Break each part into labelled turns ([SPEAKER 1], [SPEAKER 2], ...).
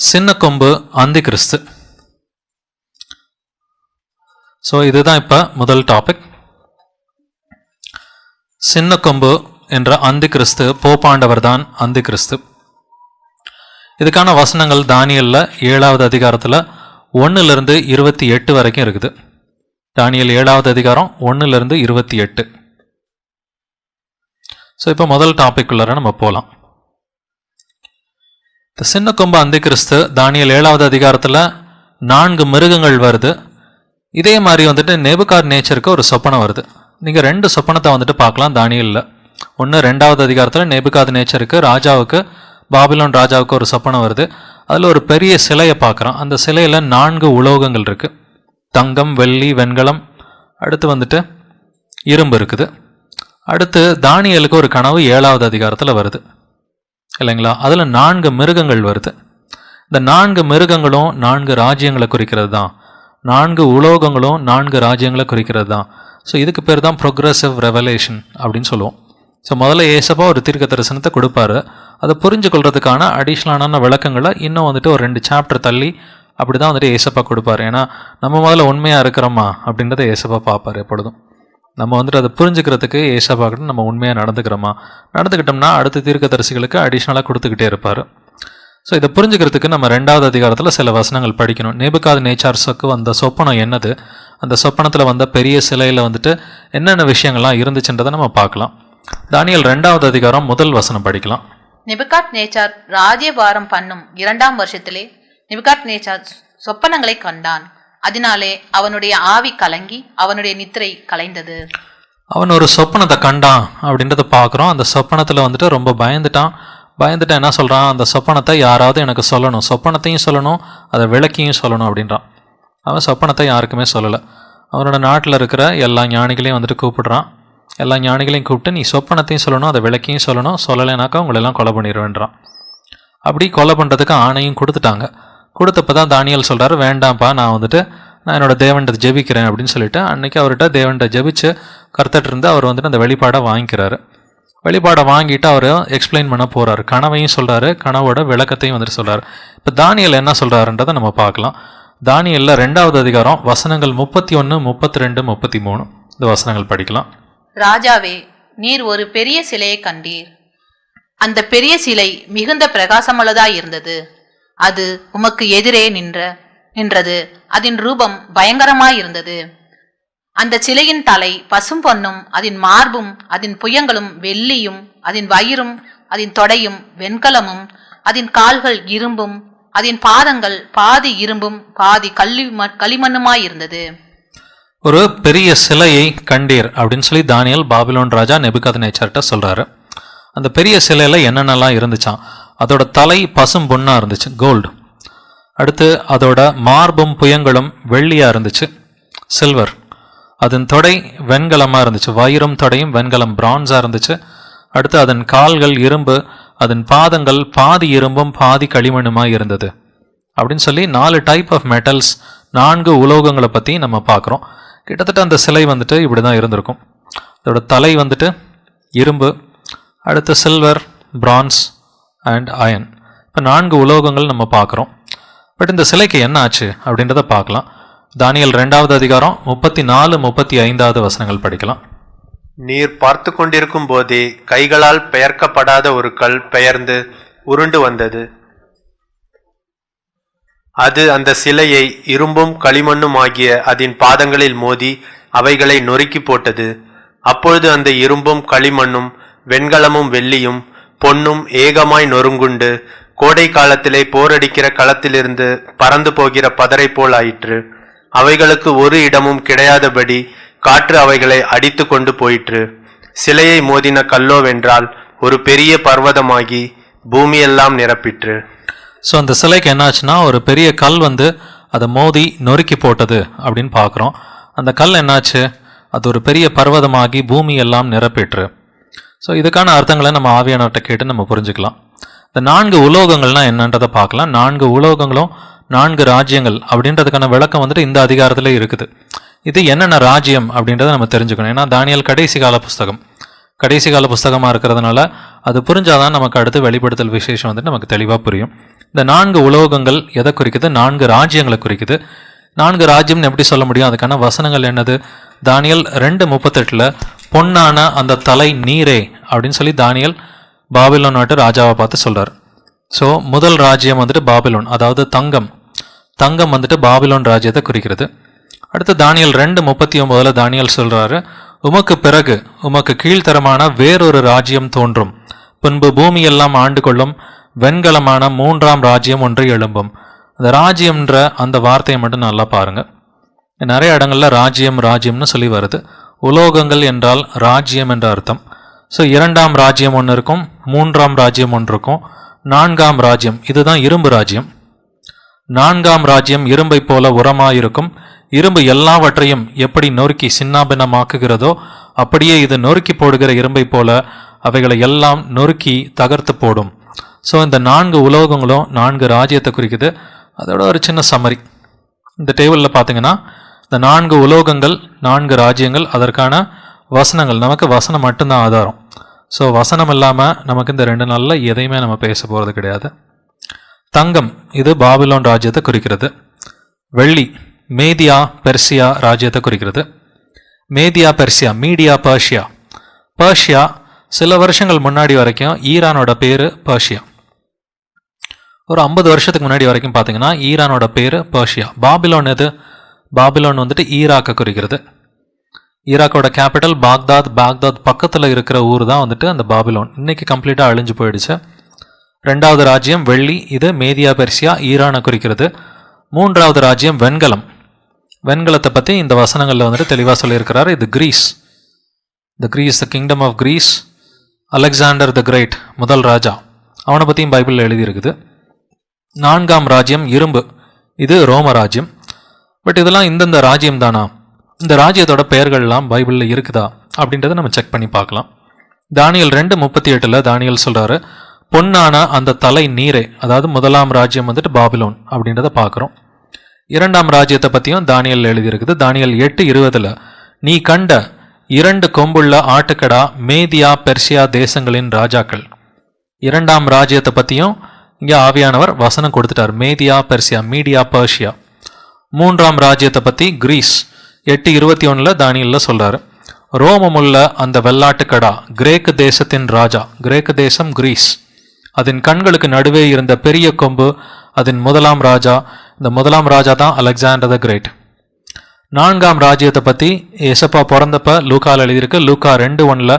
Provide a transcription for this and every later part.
[SPEAKER 1] சின்ன கொம்பு அந்தி கிறிஸ்து. ஸோ இதுதான் இப்போ முதல் டாபிக். சின்ன கொம்பு என்ற அந்தி கிறிஸ்து போப்பாண்டவர் தான் அந்தி கிறிஸ்து. இதுக்கான வசனங்கள் தானியலில் 7வது அதிகாரத்தில் 1 to 28 வரைக்கும் இருக்குது. தானியல் 7வது அதிகாரம் 1 to 28. ஸோ இப்போ முதல் டாபிக் உள்ளார நம்ம போகலாம். இந்த சின்ன கொம்பு அந்தி கிறிஸ்து தானியல் 7வது அதிகாரத்தில் 4 மிருகங்கள் வருது. இதே மாதிரி வந்துட்டு நேபுகாத்நேச்சருக்கு ஒரு சொப்பனம் வருது. நீங்கள் 2 சொப்பனத்தை வந்துட்டு பார்க்கலாம் தானியலில். ஒன்று 2வது அதிகாரத்தில் நேபுகாத்நேச்சருக்கு ராஜாவுக்கு பாபிலோன் ராஜாவுக்கு ஒரு சொப்பனம் வருது. அதில் ஒரு பெரிய சிலையை பார்க்குறோம். அந்த சிலையில் 4 உலோகங்கள் இருக்குது. தங்கம், வெள்ளி, வெண்கலம், அடுத்து வந்துட்டு இரும்பு இருக்குது. அடுத்து தானியலுக்கு ஒரு கனவு 7வது அதிகாரத்தில் வருது இல்லைங்களா? அதில் 4 மிருகங்கள் வருது. இந்த 4 மிருகங்களும் 4 ராஜ்யங்களை குறிக்கிறது தான். 4 உலோகங்களும் 4 ராஜ்யங்களை குறிக்கிறது தான். ஸோ இதுக்கு பேர் தான் ப்ரொக்ரெசிவ் ரெவலேஷன் அப்படின்னு சொல்லுவோம். ஸோ முதல்ல ஏசப்பா ஒரு தீர்க்க தரிசனத்தை கொடுப்பாரு. அதை புரிஞ்சு கொள்றதுக்கான அடிஷ்னலான விளக்கங்களை இன்னும் வந்துட்டு ஒரு 2 சாப்டர் தள்ளி அப்படி தான் வந்துட்டு ஏசப்பா கொடுப்பாரு. ஏன்னா நம்ம முதல்ல உண்மையாக இருக்கிறோமா அப்படின்றத ஏசப்பா பார்ப்பார். எப்பொழுதும் நம்ம வந்துட்டு அதை புரிஞ்சுக்கிறதுக்கு ஏசப்பாக்கிட்ட நம்ம உண்மையாக நடந்துக்கிட்டோம்னா அடுத்த தீர்க்க தரிசிகளுக்கு அடிஷ்னலாக கொடுத்துக்கிட்டே இருப்பார். ஸோ இதை புரிஞ்சுக்கிறதுக்கு நம்ம 2வது அதிகாரத்தில் சில வசனங்கள் படிக்கணும். நேபுகாத்நேச்சாருக்கு வந்த சொப்பனம் என்னது, அந்த சொப்பனத்தில் வந்த பெரிய சிலையில் வந்துட்டு என்னென்ன விஷயங்கள்லாம் இருந்துச்சுன்றதை நம்ம பார்க்கலாம். தானியல் 2வது அதிகாரம் முதல் வசனம் படிக்கலாம்.
[SPEAKER 2] நேபுகாத்நேச்சார் ராஜ்யபாரம் பண்ணும் 2ஆம் வருஷத்திலே நேபுகாத்நேச்சார் சொப்பனங்களை கண்டான். அதனாலே அவனுடைய ஆவி கலங்கி அவனுடைய நித்திரை கலைந்தது.
[SPEAKER 1] அவன் ஒரு சொப்பனத்தை கண்டான் அப்படின்றத பார்க்குறோம். அந்த சொப்பனத்தில் வந்துட்டு ரொம்ப பயந்துட்டான் என்ன சொல்கிறான், அந்த சொப்பனத்தை யாராவது எனக்கு சொல்லணும், சொப்பனத்தையும் சொல்லணும், அதை விளக்கியும் சொல்லணும் அப்படின்றான். அவன் சொப்பனத்தை யாருக்குமே சொல்லலை. அவனோட நாட்டில் இருக்கிற எல்லா ஞானிகளையும் வந்துட்டு கூப்பிடுறான். எல்லா ஞானிகளையும் கூப்பிட்டு நீ சொப்பனத்தையும் சொல்லணும், அதை விளக்கியும் சொல்லணும், சொல்லலைனாக்கா உங்களெல்லாம் கொலை பண்ணிடுவேன்றான். அப்படி கொலை பண்ணுறதுக்கு ஆணையும் கொடுத்துட்டாங்க. கொடுத்தப்போ தான் தானியல் சொல்கிறாரு, வேண்டாம்ப்பா, நான் என்னோட தேவன்கிட்ட ஜெபிக்கிறேன் அப்படின்னு சொல்லிட்டு அன்றைக்கி அவர்கிட்ட தேவன்கிட்ட ஜெபிச்சு கருத்துட்டு அவர் வந்துட்டு அந்த வெளிப்பாடை வாங்கிக்கிறாரு. வெளிப்பாடை வாங்கிட்டு அவர் எக்ஸ்பிளைன் பண்ண போகிறாரு. கனவையும் சொல்கிறாரு, கனவோட விளக்கத்தையும் வந்துட்டு சொல்கிறாரு. இப்போ தானியல் என்ன சொல்கிறாருன்றதை நம்ம பார்க்கலாம். தானியலில் 2வது அதிகாரம் வசனங்கள் 31, 32, 33 இந்த வசனங்கள் படிக்கலாம்.
[SPEAKER 2] ராஜாவே, நீர் ஒரு பெரிய சிலையை கண்டீர். அந்த பெரிய சிலை மிகுந்த பிரகாசமுள்ளதாய் இருந்தது. அது உமக்கு எதிரே நின்றது. அதன் ரூபம் பயங்கரமாயிருந்தது. அந்த சிலையின் தலை பசும் பொன்னும், அதன் மார்பும் அதன் புயங்களும் வெள்ளியும், அதன் வயிறும் அதன் தொடையும் வெண்கலமும், அதன் கால்கள் இரும்பும், அதன் பாதங்கள் பாதி இரும்பும் பாதி களிமண்ணுமாயிருந்தது.
[SPEAKER 1] ஒரு பெரிய சிலையை கண்டீர் அப்படின்னு சொல்லி தானியல் பாபிலோன் ராஜா நேபுகாத்நேச்சார்ட்ட சொல்றாரு. அந்த பெரிய சிலையில என்னென்னலாம் இருந்துச்சான். அதோட தலை பசும் பொண்ணா இருந்துச்சு, கோல்டு. அடுத்து அதோட மார்பும் புயங்களும் வெள்ளியா இருந்துச்சு, சில்வர். அதன் தொடை வெண்கலமா இருந்துச்சு, வயிறும் தொடையும் வெண்கலம், பிரான்ஸா இருந்துச்சு. அடுத்து அதன் கால்கள் இரும்பு, அதன் பாதங்கள் பாதி இரும்பும் பாதி களிமண்ணுமா இருந்தது அப்படின்னு சொல்லி 4 டைப் ஆஃப் மெட்டல்ஸ், 4 உலோகங்களை பற்றி நம்ம பார்க்குறோம். கிட்டத்தட்ட அந்த சிலை வந்துட்டு இப்படி தான் இருந்திருக்கும். அதோட தலை வந்துட்டு இரும்பு, அடுத்து சில்வர், பிரான்ஸ் அண்ட் அயன். இப்போ 4 உலோகங்கள் நம்ம பார்க்குறோம். பட் இந்த சிலைக்கு என்ன ஆச்சு அப்படின்றத பார்க்கலாம். தானியல் 2வது அதிகாரம் 34, 35 வசனங்கள் படிக்கலாம்.
[SPEAKER 3] நீர் பார்த்து கொண்டிருக்கும் போதே கைகளால் பெயர்க்கப்படாத ஒரு கல் பெயர்ந்து உருண்டு வந்தது. அது அந்த சிலையை இரும்பும் களிமண்ணும் ஆகிய அதன் பாதங்களில் மோதி அவைகளை நொறுக்கி போட்டது. அப்பொழுது அந்த இரும்பும் களிமண்ணும் வெண்கலமும் வெள்ளியும் பொன்னும் ஏகமாய் நொறுங்குண்டு கோடை காலத்திலே போரடிக்கிற களத்திலிருந்து பறந்து போகிற பதரை போல் ஆயிற்று. அவைகளுக்கு ஒரு இடமும் கிடையாதபடி காற்று அவைகளை அடித்து கொண்டு போயிற்று. சிலையை மோதின கல்லோவென்றால் ஒரு பெரிய பர்வதமாகி பூமியெல்லாம் நிரப்பிற்று.
[SPEAKER 1] ஸோ அந்த சிலைக்கு என்னாச்சுன்னா ஒரு பெரிய கல் அதை மோதி நொறுக்கி போட்டது அப்படின்னு பார்க்குறோம். அந்த கல் என்னாச்சு, அது ஒரு பெரிய பர்வதமாகி பூமி எல்லாம் நிரப்பிற்று. ஸோ இதுக்கான அர்த்தங்களை நம்ம ஆவியானவர்கிட்ட கேட்டு நம்ம புரிஞ்சுக்கலாம். இந்த 4 உலோகங்கள்லாம் என்னன்றதை பார்க்கலாம். 4 உலோகங்களும் 4 ராஜ்யங்கள் அப்படின்றதுக்கான விளக்கம் இந்த அதிகாரத்தில் இருக்குது. இது என்னென்ன ராஜ்யம் அப்படின்றத நம்ம தெரிஞ்சுக்கணும். ஏன்னா தானியல் கடைசி கால புஸ்தகமாக இருக்கிறதுனால அது புரிஞ்சாதான் நமக்கு அடுத்து வெளிப்படுத்தல் விசேஷம் நமக்கு தெளிவாக புரியும். இந்த 4 உலோகங்கள் எதை குறிக்குது? 4 ராஜ்யங்களை குறிக்குது. 4 ராஜ்யம்னு எப்படி சொல்ல முடியும்? அதுக்கான வசனங்கள் என்னது? தானியல் 2:38 பொன்னான அந்த தலை நீரே அப்படின்னு சொல்லி தானியல் பாபிலோன் நாட்டு ராஜாவை பார்த்து சொல்றார். ஸோ முதல் ராஜ்யம் வந்துட்டு பாபிலோன், அதாவது தங்கம். தங்கம் வந்துட்டு பாபிலோன் ராஜ்யத்தை குறிக்கிறது. அடுத்து தானியல் 2:39 தானியல் சொல்றாரு, உமக்கு பிறகு உமக்கு கீழ்த்தரமான வேறொரு ராஜ்யம் தோன்றும், பின்பு பூமியெல்லாம் ஆண்டு கொள்ளும் வெண்கலமான 3ஆம் ராஜ்யம் ஒன்று எழும்பும். அந்த ராஜ்யம்ன்ற அந்த வார்த்தையை மட்டும் நல்லா பாருங்க. நிறைய இடங்கள்ல ராஜ்யம் ராஜ்யம்னு சொல்லி வருது. உலோகங்கள் என்றால் ராஜ்யம் என்ற அர்த்தம். ஸோ 2ஆம் ராஜ்யம் ஒன்று இருக்கும், 3ஆம் ராஜ்யம் ஒன்று இருக்கும், 4ஆம் ராஜ்யம் இதுதான் இரும்பு ராஜ்யம். 4ஆம் ராஜ்யம் இரும்பை போல உரமாயிருக்கும். இரும்பு எல்லாவற்றையும் எப்படி நொறுக்கி சின்னாபின்னமாக்குகிறதோ அப்படியே இது நொறுக்கி போடுகிற இரும்பை போல அவைகளை எல்லாம் நொறுக்கி தகர்த்து போடும். ஸோ இந்த 4 உலோகங்களும் 4 ராஜ்யத்தை குறிக்குது. அதோட ஒரு சின்ன சம்மரி இந்த டேபிளில் பார்த்தீங்கன்னா, இந்த 4 உலோகங்கள் 4 ராஜ்யங்கள், அதற்கான வசனங்கள். நமக்கு வசனம் மட்டும்தான் ஆதாரம். ஸோ வசனம் இல்லாமல் நமக்கு இந்த 2 நாளில் எதையுமே நம்ம பேச போகிறது கிடையாது. தங்கம் இது பாபிலோன் ராஜ்யத்தை குறிக்கிறது. வெள்ளி மேதியா பெர்சியா ராஜ்யத்தை குறிக்கிறது. Media Persia, media Persia. Persia சில வருஷங்கள் முன்னாடி வரைக்கும் ஈரானோட பேரு பர்ஷியா. ஒரு 50 வருஷத்துக்கு முன்னாடி வரைக்கும் பார்த்தீங்கன்னா ஈரானோட பேரு பர்ஷியா. பாபிலோன் எது? பாபிலோன் வந்துட்டு ஈராக்கை குறிக்கிறது. ஈராக்கோட கேபிட்டல் பாக்தாத். பாக்தாத் பக்கத்தில் இருக்கிற ஊர் தான் வந்துட்டு அந்த பாபிலோன். இன்னைக்கு கம்ப்ளீட்டாக அழிஞ்சு போயிடுச்சு. 2வது ராஜ்யம் வெள்ளி, இது மேதியா பெர்சியா ஈரானை குறிக்கிறது. 3வது ராஜ்யம் வெண்கலம். வெண்கலத்தை பற்றி இந்த வசனங்களில் வந்துட்டு தெளிவாக சொல்லியிருக்கிறாரு. இது Greece. The kingdom of Greece. Alexander the Great முதல் ராஜா, அவனை பற்றியும் பைபிளில் எழுதியிருக்குது. 4ஆம் ராஜ்யம் இரும்பு, இது ரோம ராஜ்யம். பட் இதெல்லாம் இந்தந்த ராஜ்யம் தானா? இந்த ராஜ்யத்தோட பெயர்கள்லாம் பைபிளில் இருக்குதா அப்படின்றத நம்ம செக் பண்ணி பார்க்கலாம். தானியல் 2:38 தானியல் சொல்றாரு, பொன்னான அந்த தலை நீரே, அதாவது முதலாம் ராஜ்யம் வந்துட்டு பாபிலோன் அப்படின்றத பார்க்குறோம். 2ஆம் ராஜ்யத்தை பற்றியும் தானியல் எழுதியிருக்குது. தானியல் 8:20 நீ கண்ட 2 கொம்புள்ள ஆட்டுக்கடா மேதியா பெர்சியா தேசங்களின் ராஜாக்கள். 2ஆம் ராஜ்யத்தை பற்றியும் இங்கே ஆவியானவர் வசனம் கொடுத்துட்டார். Media Persia, media Persia. 3ஆம் ராஜ்யத்தை பற்றி கிரீஸ் 8:21 தானியல்ல சொல்றாரு, ரோமமுள்ள அந்த வெள்ளாட்டுக்கடா கிரேக்கு தேசத்தின் ராஜா. கிரேக்கு தேசம் கிரீஸ். அதன் கண்களுக்கு நடுவே இருந்த பெரிய கொம்பு அதன் முதலாம் ராஜா. இந்த முதலாம் ராஜா தான் அலெக்சாண்டர் த கிரேட். 4ஆம் ராஜ்யத்தை பற்றி ஏசப்பா பிறந்தப்ப லூக்கால் எழுதியிருக்கு. லூக்கா 2:1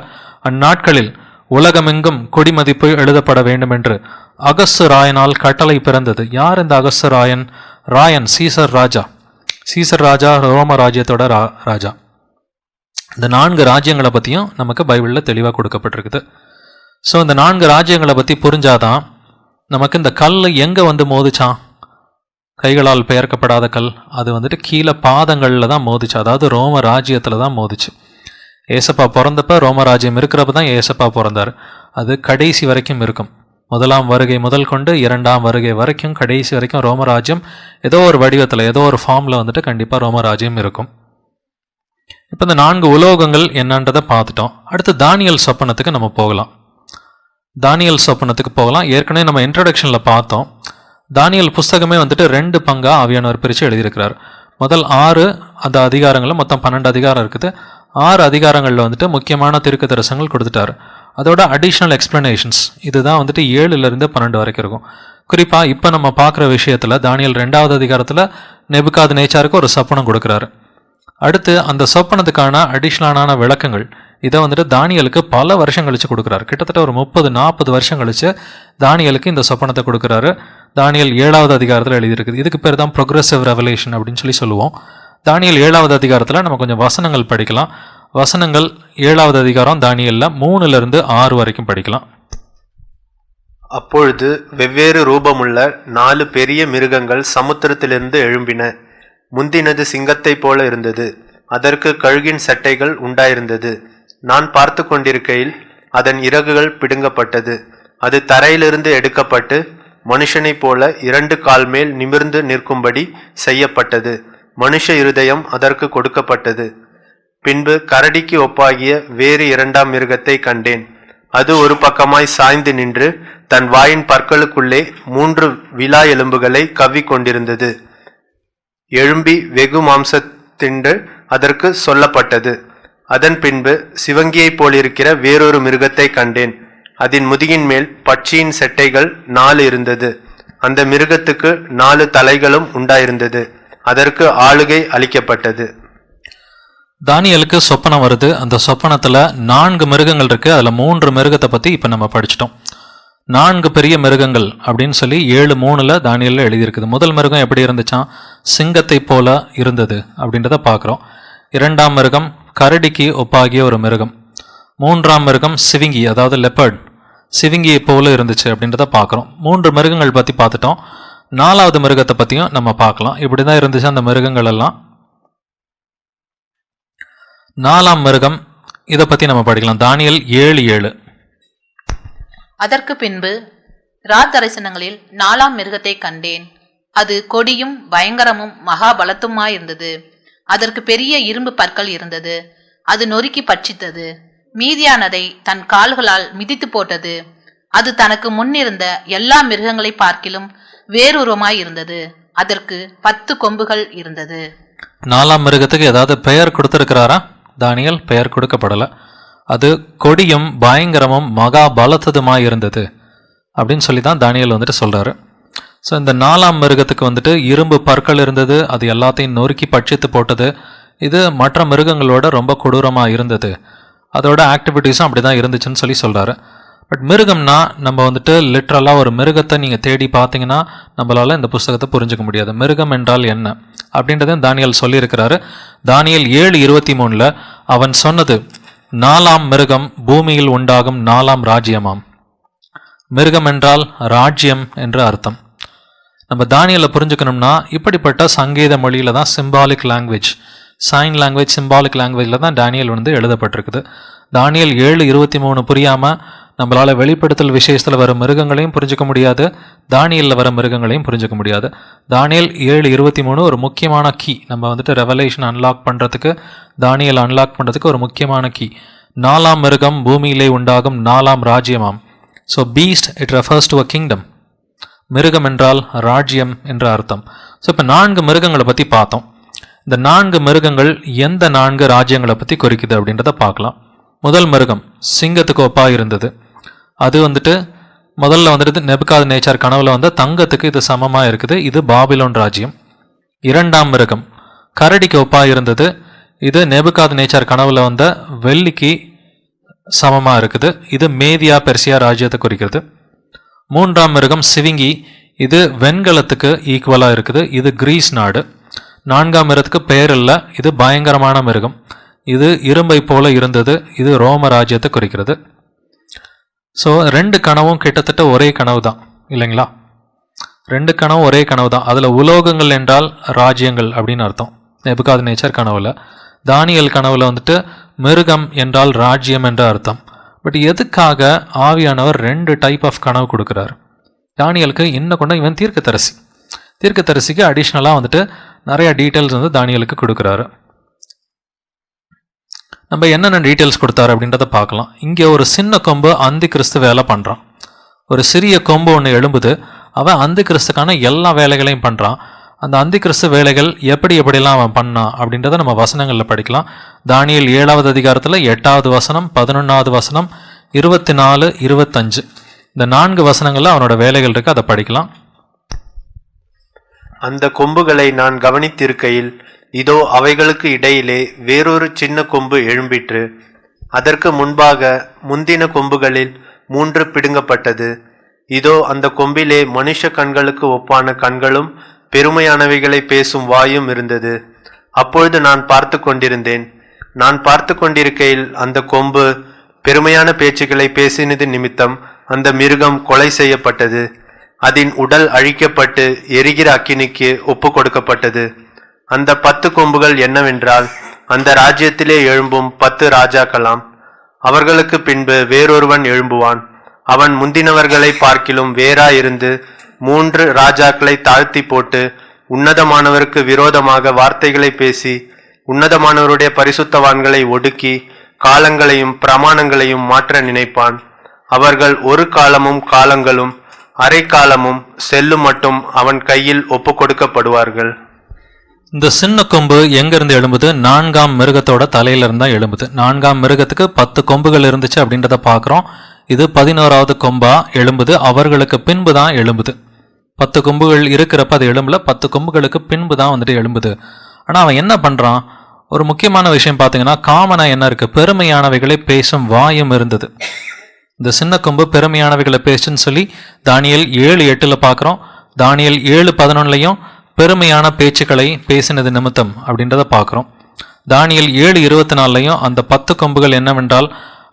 [SPEAKER 1] அந்நாட்களில் உலகமெங்கும் குடிமதிப்பு எழுதப்பட வேண்டும் என்று அகஸ்து ராயனால் கட்டளை பிறந்தது. யார் இந்த அகஸ்து ராயன்? ராயன் சீசர் ராஜா. சீசர் ராஜா ரோம ராஜ்யத்தோட ராஜா. இந்த 4 ராஜ்யங்களை பற்றியும் நமக்கு பைபிளில் தெளிவாக கொடுக்கப்பட்டிருக்குது. ஸோ இந்த 4 ராஜ்யங்களை பற்றி புரிஞ்சாதான் நமக்கு இந்த கல் எங்கே வந்து மோதிச்சான்? கைகளால் பெயர்க்கப்படாத கல், அது வந்துட்டு கீழே பாதங்களில் தான் மோதிச்சு. அதாவது ரோம ராஜ்யத்தில் தான் மோதிச்சு. ஏசப்பா பிறந்தப்ப ரோம ராஜ்யம் இருக்கிறப்ப தான் ஏசப்பா பிறந்தார். அது கடைசி வரைக்கும் இருக்கும். முதலாம் வருகை முதல் கொண்டு 2ஆம் வருகை வரைக்கும் கடைசி வரைக்கும் ரோம ராஜ்யம் ஏதோ ஒரு வடிவத்தில் ஏதோ ஒரு ஃபார்மில் வந்துட்டு கண்டிப்பாக ரோம ராஜ்யம் இருக்கும். இப்போ இந்த 4 உலோகங்கள் என்னன்றதை பார்த்துட்டோம். அடுத்து தானியல் சொப்பனத்துக்கு நம்ம போகலாம். தானியல் சொப்பனத்துக்கு போகலாம். ஏற்கனவே நம்ம இன்ட்ரடக்ஷனில் பார்த்தோம். தானியல் புஸ்தகமே வந்துட்டு 2 பங்காக ஆவியானவர் பிரித்து எழுதியிருக்கிறார். முதல் 6 அந்த அதிகாரங்களில் மொத்தம் 12 அதிகாரம் இருக்குது. 6 அதிகாரங்களில் வந்துட்டு முக்கியமான தீர்க்க தரிசனங்கள் கொடுத்துட்டாரு. அதோட அடிஷ்னல் எக்ஸ்பிளனேஷன்ஸ் இதுதான் வந்துட்டு 7லிருந்து 12 வரைக்கும் இருக்கும். குறிப்பாக இப்போ நம்ம பார்க்குற விஷயத்தில் தானியல் 2வது அதிகாரத்தில் நெபுகாத் நேச்சாருக்கு ஒரு சொப்பனம் கொடுக்குறாரு. அடுத்து அந்த சொப்பனத்துக்கான அடிஷ்னலான விளக்கங்கள் இதை வந்துட்டு தானியலுக்கு பல வருஷம் கழிச்சு கொடுக்குறாரு. கிட்டத்தட்ட ஒரு 30-40 வருஷம் கழிச்சு தானியலுக்கு இந்த சொப்பனத்தை கொடுக்குறாரு. தானியல் 7வது அதிகாரத்தில் எழுதியிருக்குது. இதுக்கு பேர் தான் ப்ரொக்ரெசிவ் ரெவலேஷன் அப்படின்னு சொல்லி சொல்லுவோம். தானியல் 7வது அதிகாரத்தில் நம்ம கொஞ்சம் வசனங்கள் படிக்கலாம். வசனங்கள் 7வது அதிகாரம் தானியல்ல 3லிருந்து 6 வரைக்கும் படிக்கலாம்.
[SPEAKER 3] அப்பொழுது வெவ்வேறு ரூபமுள்ள 4 பெரிய மிருகங்கள் சமுத்திரத்திலிருந்து எழும்பின. முந்தினது சிங்கத்தைப் போல இருந்தது. அதற்கு கழுகின் சட்டைகள் உண்டாயிருந்தது. நான் பார்த்து கொண்டிருக்கையில் அதன் இறகுகள் பிடுங்கப்பட்டது. அது தரையிலிருந்து எடுக்கப்பட்டு மனுஷனைப் போல 2 கால் மேல் நிமிர்ந்து நிற்கும்படி செய்யப்பட்டது. மனுஷ இருதயம் அதற்கு கொடுக்கப்பட்டது. பின்பு கரடிக்கு ஒப்பாகிய வேறு 2ஆம் மிருகத்தை கண்டேன். அது ஒரு பக்கமாய் சாய்ந்து நின்று தன் வாயின் பற்களுக்குள்ளே 3 விலா எலும்புகளை கவ்விக் கொண்டிருந்தது. எழும்பி வெகு மாம்சத்தின்று அதற்கு சொல்லப்பட்டது. அதன் பின்பு சிவங்கியைப் போலிருக்கிற வேறொரு மிருகத்தை கண்டேன். அதன் முதுகின் மேல் பட்சியின் செட்டைகள் 4 இருந்தது. அந்த மிருகத்துக்கு 4 தலைகளும் உண்டாயிருந்தது. அதற்கு ஆளுகை அளிக்கப்பட்டது.
[SPEAKER 1] தானியலுக்கு சொப்பனம் வருது. அந்த சொப்பனத்துல 4 மிருகங்கள் இருக்கு. அதுல 3 மிருகத்தை பத்தி இப்ப நம்ம படிச்சிட்டோம். 4 பெரிய மிருகங்கள் அப்படின்னு சொல்லி 7:3 தானியல்ல எழுதியிருக்குது. முதல் மிருகம் எப்படி இருந்துச்சான்? சிங்கத்தை போல இருந்தது அப்படின்றத பார்க்குறோம். 2ஆம் மிருகம் கரடிக்கு ஒப்பாகிய ஒரு மிருகம். 3ஆம் மிருகம் சிவிங்கி, அதாவது லெப்பர்ட், சிவிங்கியை போல இருந்துச்சு அப்படின்றத பார்க்குறோம். 3 மிருகங்கள் பற்றி பார்த்துட்டோம். 4ஆவது மிருகத்தை பற்றியும் நம்ம பார்க்கலாம். இப்படி தான் இருந்துச்சு அந்த மிருகங்கள் எல்லாம். 4ஆம் மிருகம், இதை பற்றி நம்ம படிக்கலாம். தானியல் 7:7.
[SPEAKER 2] அதற்கு பின்பு தரிசனங்களில் 4ஆம் மிருகத்தை கண்டேன். அது கொடியும் பயங்கரமும் மகாபலத்துமாயிருந்தது. அதற்கு பெரிய இரும்பு பற்கள் இருந்தது. அது நொறுக்கி பட்சித்தது. மீதியானதை தன் கால்களால் மிதித்து போட்டது. அது தனக்கு முன்னிருந்த எல்லா மிருகங்களை பார்க்கிலும் வேறுருவமாய் இருந்தது. அதற்கு 10 கொம்புகள் இருந்தது.
[SPEAKER 1] 4ஆம் மிருகத்துக்கு ஏதாவது பெயர் கொடுத்திருக்கிறாரா? தானியல் பெயர் கொடுக்கப்படலை. அது கொடியும் பயங்கரமும் மகா பலத்ததுமாய் இருந்தது அப்படின்னு சொல்லி தான் தானியல் வந்துட்டு சொல்றாரு. ஸோ இந்த 4ஆம் மிருகத்துக்கு வந்துட்டு இரும்பு பற்கள் இருந்தது. அது எல்லாத்தையும் நொறுக்கி பட்சித்து போட்டது. இது மற்ற மிருகங்களோட ரொம்ப கொடூரமாக இருந்தது. அதோட ஆக்டிவிட்டீஸும் அப்படி தான் இருந்துச்சுன்னு சொல்லி சொல்கிறாரு. பட் மிருகம்னா நம்ம வந்துட்டு லிட்ரலாக ஒரு மிருகத்தை நீங்கள் தேடி பார்த்தீங்கன்னா நம்மளால் இந்த புஸ்தகத்தை புரிஞ்சுக்க முடியாது. மிருகம் என்றால் என்ன அப்படின்றதையும் தானியல் சொல்லியிருக்கிறாரு. தானியல் 7:23 அவன் சொன்னது, 4ஆம் மிருகம் பூமியில் உண்டாகும் 4ஆம் ராஜ்யமாம். மிருகம் என்றால் ராஜ்யம் என்று அர்த்தம். நம்ம தானியலை புரிஞ்சுக்கணும்னா இப்படிப்பட்ட சங்கீத மொழியில தான் symbolic language, sign language, symbolic லாங்குவேஜில் தான் தானியல் வந்து எழுதப்பட்டிருக்குது. தானியல் 7:23 புரியாமல் நம்மளால் வெளிப்படுத்தல் விசேஷத்தில் வர மிருகங்களையும் புரிஞ்சுக்க முடியாது, தானியலில் வர மிருகங்களையும் புரிஞ்சுக்க முடியாது. தானியல் 7:23 ஒரு முக்கியமான கீ. நம்ம வந்துட்டு ரெவலேஷன் அன்லாக் பண்ணுறதுக்கு, தானியல் அன்லாக் பண்ணுறதுக்கு ஒரு முக்கியமான கீ. 4ஆம் மிருகம் பூமியிலே உண்டாகும் 4ஆம் ராஜ்யமாம். So beast, it refers to a kingdom. மிருகம் என்றால் ராஜ்யம் என்ற அர்த்தம். ஸோ இப்போ 4 மிருகங்களை பற்றி பார்த்தோம். இந்த 4 மிருகங்கள் எந்த 4 ராஜ்யங்களை பற்றி குறிக்குது அப்படின்றத பார்க்கலாம். முதல் மிருகம் சிங்கத்துக்கு ஒப்பா இருந்தது. அது வந்துட்டு முதல்ல வந்துட்டு நேபுகாத்நேச்சார் கனவுல வந்த தங்கத்துக்கு இது சமமாக இருக்குது. இது பாபிலோன் ராஜ்யம். 2ஆம் மிருகம் கரடிக்கு ஒப்பா இருந்தது. இது நேபுகாத்நேச்சார் கனவுல வந்த வெள்ளிக்கு சமமாக இருக்குது. இது மேதியா பெர்சியா ராஜ்யத்தை குறிக்கிறது. 3ஆம் மிருகம் சிவிங்கி. இது வெண்கலத்துக்கு ஈக்குவலாக இருக்குது. இது கிரீஸ் நாடு. 4ஆம் மிருகத்துக்கு பெயர் இல்லை. இது பயங்கரமான மிருகம். இது இரும்பை போல இருந்தது. இது ரோம ராஜ்யத்தை குறிக்கிறது. ஸோ 2 கனவும் கிட்டத்தட்ட ஒரே கனவு தான் இல்லைங்களா? 2 கனவும் ஒரே கனவு தான். அதில் உலோகங்கள் என்றால் ராஜ்யங்கள் அப்படின்னு அர்த்தம் நேபுகாத்நேச்சார் கனவுல. தானியல் கனவுல வந்துட்டு மிருகம் என்றால் ராஜ்யம் என்ற அர்த்தம். பட் எதுக்காக ஆவியானவர் 2 டைப் ஆஃப் கனவு கொடுக்குறாரு? தானியலுக்கு இன்னும் கொண்டு இவன் தீர்க்கதரிசிக்கு அடிஷ்னலாக வந்துட்டு நிறைய டீட்டெயில்ஸ் வந்து தானியலுக்கு கொடுக்குறாரு. நம்ம என்னென்ன டீட்டெயில்ஸ் கொடுத்தாரு அப்படின்றத பார்க்கலாம். இங்கே ஒரு சின்ன கொம்பு அந்தி கிறிஸ்து வேலை பண்ணுறான். ஒரு சிறிய கொம்பு ஒன்று எழும்புது. அவன் அந்தி கிறிஸ்துக்கான எல்லா வேலைகளையும் பண்ணுறான். அந்த அந்தி கிறிஸ்து வேலைகள் எப்படிலாம் அவன் பண்ணான் அப்படின்றத நம்ம வசனங்களில் படிக்கலாம். தானியல் 7வது அதிகாரத்தில் 8வது வசனம், 11வது வசனம், 24, 25 இந்த 4 வசனங்களில் அவனோட வேலைகள் இருக்கு. அதை படிக்கலாம்.
[SPEAKER 3] அந்த கொம்புகளை நான் கவனித்திருக்கையில் இதோ அவைகளுக்கு இடையிலே வேறொரு சின்ன கொம்பு எழும்பிற்று. அதற்கு முன்பாக முந்தின கொம்புகளில் 3 பிடுங்கப்பட்டது. இதோ அந்த கொம்பிலே மனுஷ கண்களுக்கு ஒப்பான கண்களும் பெருமையானவைகளை பேசும் வாயும் இருந்தது. அப்பொழுது நான் பார்த்து கொண்டிருந்தேன். நான் பார்த்து கொண்டிருக்கையில் அந்த கொம்பு பெருமையான பேச்சுக்களை பேசினது நிமித்தம் அந்த மிருகம் கொலை செய்யப்பட்டது. அதன் உடல் அழிக்கப்பட்டு எரிகிற அக்கினிக்கு ஒப்பு கொடுக்கப்பட்டது. அந்த 10 கொம்புகள் என்னவென்றால், அந்த ராஜ்யத்திலே எழும்பும் 10 ராஜாக்களாம். அவர்களுக்கு பின்பு வேறொருவன் எழும்புவான். அவன் முந்தினவர்களை பார்க்கிலும் வேறாயிருந்து 3 ராஜாக்களை தாழ்த்தி போட்டு உன்னதமானவருக்கு விரோதமாக வார்த்தைகளை பேசி உன்னதமானவருடைய பரிசுத்தவான்களை ஒடுக்கி காலங்களையும் பிரமாணங்களையும் மாற்ற நினைப்பான். அவர்கள் ஒரு காலமும் காலங்களும் அரை காலமும் செல்லும் மட்டும் அவன் கையில் ஒப்பு கொடுக்கப்படுவார்கள்.
[SPEAKER 1] இந்த சின்ன கொம்பு எங்கிருந்து எழும்புது? 4ஆம் மிருகத்தோட தலையில இருந்தா எழும்புது. 4ஆம் மிருகத்துக்கு 10 கொம்புகள் இருந்துச்சு அப்படின்றத பார்க்குறோம். இது 11வது கொம்பா எழும்புது. அவர்களுக்கு பின்பு தான் எழும்புது. 10 கொம்புகள் இருக்கிறப்ப அது எழும்புல, 10 கொம்புகளுக்கு பின்பு தான் வந்துட்டு எழும்புது. ஆனால் அவன் என்ன பண்ணுறான்? ஒரு முக்கியமான விஷயம் பார்த்தீங்கன்னா, காமனாக என்ன இருக்குது? பெருமையானவைகளை பேசும் வாயும் இருந்தது. இந்த சின்ன கொம்பு பெருமையானவைகளை பேசுன்னு சொல்லி தானியேல் 7:8 பார்க்குறோம். தானியேல் 7:11 பெருமையான பேச்சுக்களை பேசினது நிமித்தம் அப்படின்றத பார்க்குறோம். தானியேல் 7:24 அந்த 10 கொம்புகள் என்னவென்றால்,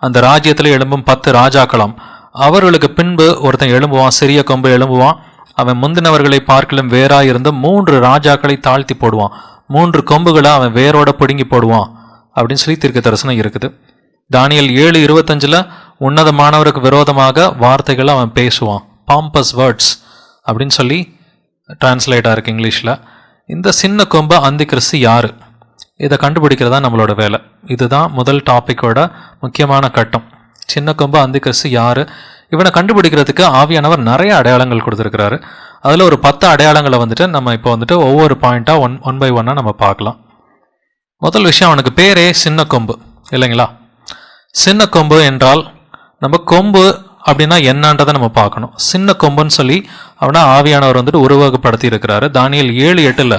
[SPEAKER 1] அந்த ராஜ்யத்தில் எழும்பும் 10 ராஜாக்களாம். அவர்களுக்கு பின்பு ஒருத்தன் எழும்புவான், சிறிய கொம்பு எழும்புவான். அவன் முந்தினவர்களை பார்க்கலும் வேறாயிருந்து 3 ராஜாக்களை தாழ்த்தி போடுவான். 3 கொம்புகளை அவன் வேரோட பிடுங்கி போடுவான் அப்படின்னு சொல்லி தீர்க்க தரிசனம் இருக்குது. தானியேல் 7:25 உன்னதமானவருக்கு விரோதமாக வார்த்தைகளை அவன் பேசுவான். பாம்பஸ் வேர்ட்ஸ் அப்படின்னு சொல்லி டிரான்ஸ்லேட்டாக இருக்கு இங்கிலீஷில். இந்த சின்ன கொம்பு அந்தி கிறிஸ்து யாரு? இதை கண்டுபிடிக்கிறதா நம்மளோட வேலை. இதுதான் முதல் டாப்பிக்கோட முக்கியமான கட்டம். சின்ன கொம்பு அந்தி கிறிஸ்து யாரு? இவனை கண்டுபிடிக்கிறதுக்கு ஆவியானவர் நிறைய அடையாளங்கள் கொடுத்துருக்கிறாரு. அதில் ஒரு 10 அடையாளங்களை வந்துட்டு நம்ம இப்போ வந்துட்டு ஒவ்வொரு பாயிண்டாக ஒன் பை ஒன்னாக நம்ம பார்க்கலாம். முதல் விஷயம், அவனுக்கு பேரே சின்ன கொம்பு இல்லைங்களா? சின்ன கொம்பு என்றால் நம்ம கொம்பு அப்படின்னா என்னன்றதை நம்ம பார்க்கணும். சின்ன கொம்புன்னு சொல்லி அவனை ஆவியானவர் வந்துட்டு உருவகப்படுத்தி இருக்கிறாரு. தானியேல் 7:8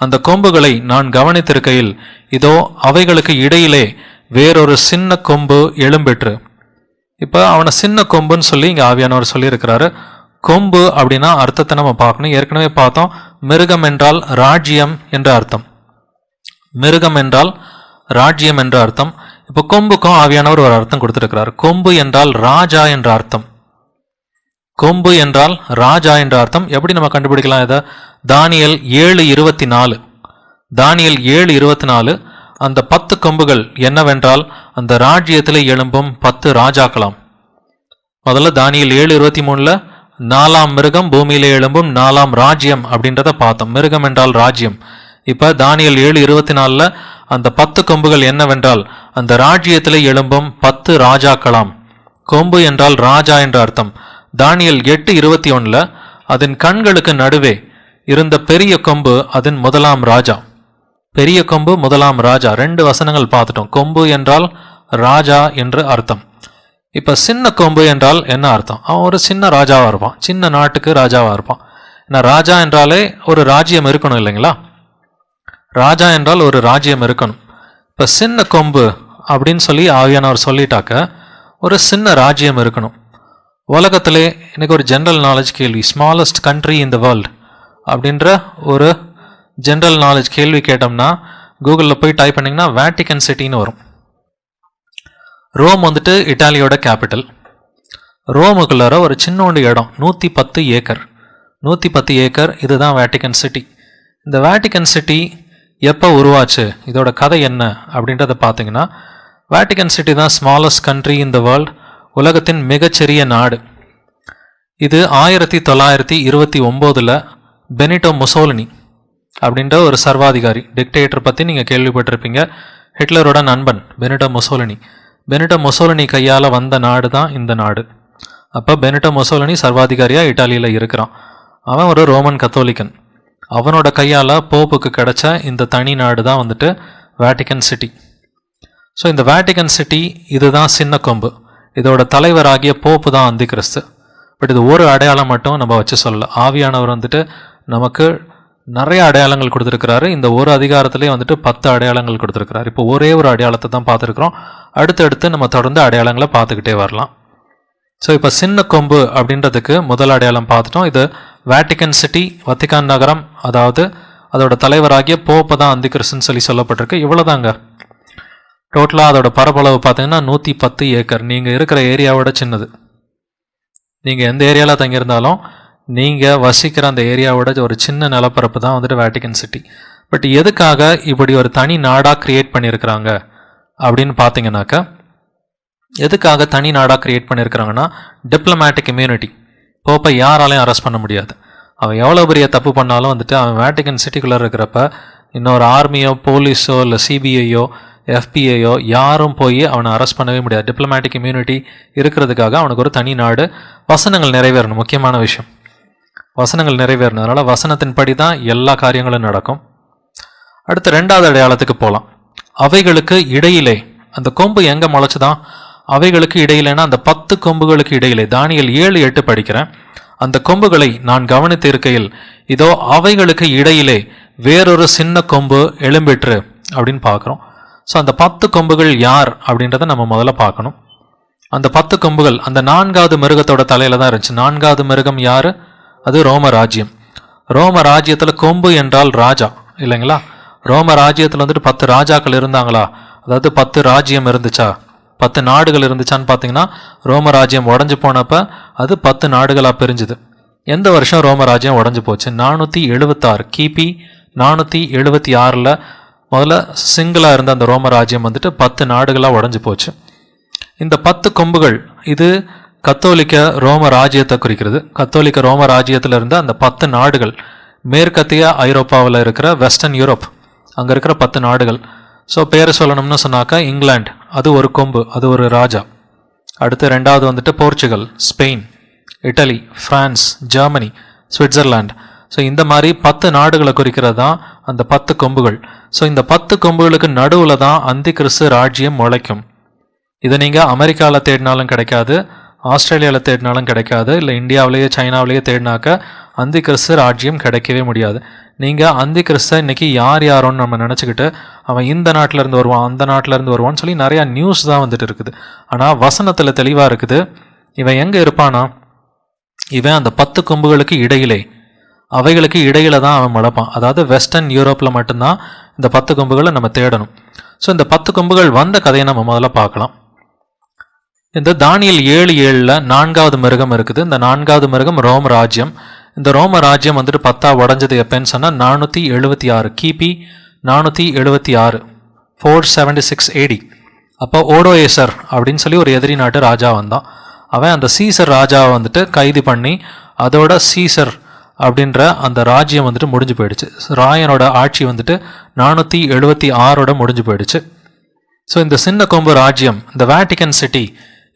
[SPEAKER 1] அந்த கொம்புகளை நான் கவனித்திருக்கையில் இதோ அவைகளுக்கு இடையிலே வேறொரு சின்ன கொம்பு எழும்பெற்று. இப்போ அவனை சின்ன கொம்புன்னு சொல்லி இங்கே ஆவியானவர் சொல்லியிருக்கிறாரு. கொம்பு அப்படின்னா அர்த்தத்தை நம்ம பார்க்கணும். ஏற்கனவே பார்த்தோம், மிருகம் என்றால் ராஜ்யம் என்ற அர்த்தம். மிருகம் என்றால் ராஜ்யம் என்ற அர்த்தம். இப்போ கொம்புக்கும் ஆவியானவர் ஒரு அர்த்தம் கொடுத்திருக்கிறார். கொம்பு என்றால் ராஜா என்ற அர்த்தம். கொம்பு என்றால் ராஜா என்ற அர்த்தம். எப்படி நம்ம கண்டுபிடிக்கலாம் இதை? தானியேல் 7:24 தானியேல் 7:24 அந்த 10 கொம்புகள் என்னவென்றால் அந்த ராஜ்யத்தில் எழும்பும் 10 ராஜாக்களாம். முதல்ல தானியேல் 7:23 4ஆம் மிருகம் பூமியிலே எழும்பும் 4ஆம் ராஜ்யம் அப்படின்றத பார்த்தோம். மிருகம் என்றால் ராஜ்யம். இப்ப தானியேல் 7:24 அந்த 10 கொம்புகள் என்னவென்றால் அந்த ராஜ்யத்தில் எழும்பும் 10 ராஜாக்களாம். கொம்பு என்றால் ராஜா என்ற அர்த்தம். தானியேல் 8:21 அதன் கண்களுக்கு நடுவே இருந்த பெரிய கொம்பு அதன் முதலாம் ராஜா. பெரிய கொம்பு முதலாம் ராஜா, 2 வசனங்கள் பார்த்துட்டோம். கொம்பு என்றால் ராஜா என்று அர்த்தம். இப்ப சின்ன கொம்பு என்றால் என்ன அர்த்தம்? அவன் ஒரு சின்ன ராஜாவா இருப்பான், சின்ன நாட்டுக்கு ராஜாவா இருப்பான். ஏன்னா ராஜா என்றாலே ஒரு ராஜ்யம் இருக்கணும் இல்லைங்களா? ராஜா என்றால் ஒரு ராஜ்யம் இருக்கணும். இப்ப சின்ன கொம்பு அப்படின்னு சொல்லி ஆவியானவர் சொல்லிட்டாக்க ஒரு சின்ன ராஜ்யம் இருக்கணும். உலகத்திலே எனக்கு ஒரு ஜென்ரல் நாலேஜ் கேள்வி, smallest country in the world அப்படின்ற ஒரு ஜென்ரல் நாலேஜ் கேள்வி கேட்டோம்னா கூகுளில் போய் டைப் பண்ணிங்கன்னா வேட்டிகன் சிட்டின்னு வரும். ரோம் வந்துட்டு இட்டாலியோட கேபிட்டல். ரோமுக்குள்ளார ஒரு சின்னோண்டு இடம், 110 ஏக்கர். 110 ஏக்கர், இதுதான் வேட்டிகன் சிட்டி. இந்த வேட்டிகன் சிட்டி எப்போ உருவாச்சு, இதோட கதை என்ன அப்படின்றத பார்த்தீங்கன்னா, வேட்டிகன் சிட்டி தான் smallest country in the world, உலகத்தின் மிகச்சிறிய நாடு. இது 1929 பெனிட்டோ முசோலினி அப்படின்ற ஒரு சர்வாதிகாரி டிக்டேட்டர் பற்றி நீங்கள் கேள்விப்பட்டிருப்பீங்க. ஹிட்லரோட நண்பன் பெனிட்டோ முசோலினி. பெனிட்டோ முசோலினி கையால் வந்த நாடு தான் இந்த நாடு. அப்போ பெனிட்டோ முசோலினி சர்வாதிகாரியாக இட்டாலியில் இருக்கிறான். அவன் ஒரு ரோமன் கத்தோலிக்கன். அவனோட கையால் போப்புக்கு கிடைச்ச இந்த தனி நாடு தான் வந்துட்டு வேட்டிகன் சிட்டி. ஸோ இந்த வேட்டிகன் சிட்டி இதுதான் சின்ன கொம்பு. இதோட தலைவராகிய போப்பு தான் அந்தி கிறிஸ்து. பட் இது ஒரு அடையாளம் மட்டும் நம்ம வச்சு சொல்லல. ஆவியானவர் வந்துட்டு நமக்கு நிறைய அடையாளங்கள் கொடுத்துருக்கிறாரு. இந்த ஒரு அதிகாரத்திலே வந்துட்டு 10 அடையாளங்கள் கொடுத்துருக்கிறாரு. இப்போ ஒரே ஒரு அடையாளத்தை தான் பார்த்துருக்குறோம். அடுத்தடுத்து நம்ம தொடர்ந்து அடையாளங்களை பார்த்துக்கிட்டே வரலாம். ஸோ இப்போ சின்ன கொம்பு அப்படின்றதுக்கு முதல் அடையாளம் பார்த்துட்டோம். இது வேட்டிகன் சிட்டி, வத்திகான் நகரம், அதாவது அதோட தலைவராகிய போப்பை தான் அந்தி கிறிஸ்துன்னு சொல்லி சொல்லப்பட்டிருக்கு. இவ்வளோதாங்க. டோட்டலாக அதோட பரப்பளவு பார்த்தீங்கன்னா 110 ஏக்கர். நீங்கள் இருக்கிற ஏரியாவோட சின்னது. நீங்கள் எந்த ஏரியாவில் தங்கியிருந்தாலும் நீங்கள் வசிக்கிற அந்த ஏரியாவோட ஒரு சின்ன நிலப்பரப்பு தான் வந்துட்டு வேட்டிகன் சிட்டி. பட் எதுக்காக இப்படி ஒரு தனி நாடாக கிரியேட் பண்ணியிருக்கிறாங்க அப்படின்னு பார்த்தீங்கன்னாக்கா, எதுக்காக தனி நாடாக கிரியேட் பண்ணியிருக்கிறாங்கன்னா, டிப்ளமேட்டிக் இம்யூனிட்டி. போப்பை யாராலையும் அரெஸ்ட் பண்ண முடியாது. அவன் எவ்வளோ பெரிய தப்பு பண்ணாலும் வந்துட்டு அவன் வேட்டிகன் சிட்டிக்குள்ளே இருக்கிறப்ப இன்னொரு ஆர்மியோ போலீஸோ இல்லை சிபிஐயோ எஃபிஐயோ யாரும் போய் அவனை அரெஸ்ட் பண்ணவே முடியாது. டிப்ளமேட்டிக் இம்யூனிட்டி இருக்கிறதுக்காக அவனுக்கு ஒரு தனி நாடு. வசனங்கள் நிறைவேறணும், முக்கியமான விஷயம். வசனங்கள் நிறைவேறணும். அதனால் வசனத்தின்படி தான் எல்லா காரியங்களும் நடக்கும். அடுத்து 2வது அடையாளத்துக்கு போகலாம். அவைகளுக்கு இடையிலே, அந்த கொம்பு எங்கே முளைச்சுதான்? அவைகளுக்கு இடையிலேனா அந்த 10 கொம்புகளுக்கு இடையிலே. தானியேல் 7:8 படிக்கிறேன். அந்த கொம்புகளை நான் கவனித்து இருக்கையில் இதோ அவைகளுக்கு இடையிலே வேறொரு சின்ன கொம்பு எழும்பிற்று அப்படின்னு பார்க்குறோம். ஸோ அந்த 10 கொம்புகள் யார் அப்படின்றத நம்ம முதல்ல பார்க்கணும். அந்த 10 கொம்புகள் அந்த 4வது மிருகத்தோட தலையில தான் இருந்துச்சு. 4வது மிருகம் யாரு? அது ரோம ராஜ்யம். ரோம ராஜ்யத்தில் கொம்பு என்றால் ராஜா இல்லைங்களா? ரோம ராஜ்யத்தில் வந்துட்டு 10 ராஜாக்கள் இருந்தாங்களா? அதாவது 10 ராஜ்யம் இருந்துச்சா, 10 நாடுகள் இருந்துச்சான்னு பார்த்தீங்கன்னா ரோம ராஜ்யம் உடஞ்சு போனப்ப அது 10 நாடுகளாக பிரிஞ்சுது. எந்த வருஷம் ரோம ராஜ்யம் உடஞ்சு போச்சு? 476 கிபி 476 முதல்ல சிங்கிளாக இருந்த அந்த ரோம ராஜ்யம் வந்துட்டு 10 நாடுகளாக உடஞ்சு போச்சு. இந்த 10 கொம்புகள் இது கத்தோலிக்க ரோம ராஜ்யத்தை குறிக்கிறது. கத்தோலிக்க ரோம ராஜ்யத்தில் இருந்த அந்த 10 நாடுகள், மேற்கத்திய ஐரோப்பாவில் இருக்கிற வெஸ்டர்ன் யூரோப், அங்கே இருக்கிற 10 நாடுகள். ஸோ பேரை சொல்லணும்னு சொன்னாக்கா இங்கிலாந்து, அது ஒரு கொம்பு, அது ஒரு ராஜா. அடுத்து 2வது வந்துட்டு Portugal, Spain, Italy, France, Germany, Switzerland. So இந்த மாதிரி 10 நாடுகளை குறிக்கிறது தான் அந்த 10 கொம்புகள். ஸோ இந்த 10 கொம்புகளுக்கு நடுவில் தான் அந்தி கிறிஸ்து ராஜ்யம் முளைக்கும். இதை நீங்கள் அமெரிக்காவில் தேடினாலும் கிடைக்காது, ஆஸ்திரேலியாவில் தேடினாலும் கிடைக்காது, இல்லை இந்தியாவிலேயே சைனாவிலேயே தேடினாக்க அந்தி கிறிஸ்து ராஜ்யம் கிடைக்கவே முடியாது. நீங்கள் அந்தி கிறிஸ்த இன்னைக்கு யார் யாரோன்னு நம்ம நினச்சிக்கிட்டு அவன் இந்த நாட்டிலேருந்து வருவான் அந்த நாட்டிலேருந்து வருவான்னு சொல்லி நிறையா நியூஸ் தான் வந்துட்டு இருக்குது. ஆனால் வசனத்தில் தெளிவாக இருக்குது, இவன் எங்கே இருப்பானா? இவன் அந்த 10 கொம்புகளுக்கு இடையிலே, அவைகளுக்கு இடையில தான் அவன் முளைப்பான். அதாவது வெஸ்டர்ன் யூரோப்பில் மட்டும்தான் இந்த 10 கொம்புகளை நம்ம தேடணும். ஸோ இந்த 10 கொம்புகள் வந்த கதையை நம்ம முதல்ல பார்க்கலாம். இந்த தானியேல் 7:7 4வது மிருகம் இருக்குது. இந்த 4வது மிருகம் ரோம ராஜ்யம். இந்த ரோம ராஜ்யம் வந்துட்டு 10 உடஞ்சது எப்பன்னு சொன்னால் 476 கிபி 476 476 AD. அப்போ ஓடோயேசர் அப்படின்னு சொல்லி ஒரு எதிரி நாட்டு ராஜா வந்தான். அவன் அந்த சீசர் ராஜாவை வந்துட்டு கைது பண்ணி அதோட சீசர் அப்படின்ற அந்த ராஜ்யம் வந்துட்டு முடிஞ்சு போயிடுச்சு. ராயனோட ஆட்சி வந்துட்டு 476 முடிஞ்சு போயிடுச்சு. ஸோ இந்த சின்ன கொம்பு ராஜ்யம், இந்த வேட்டிக்கன் சிட்டி,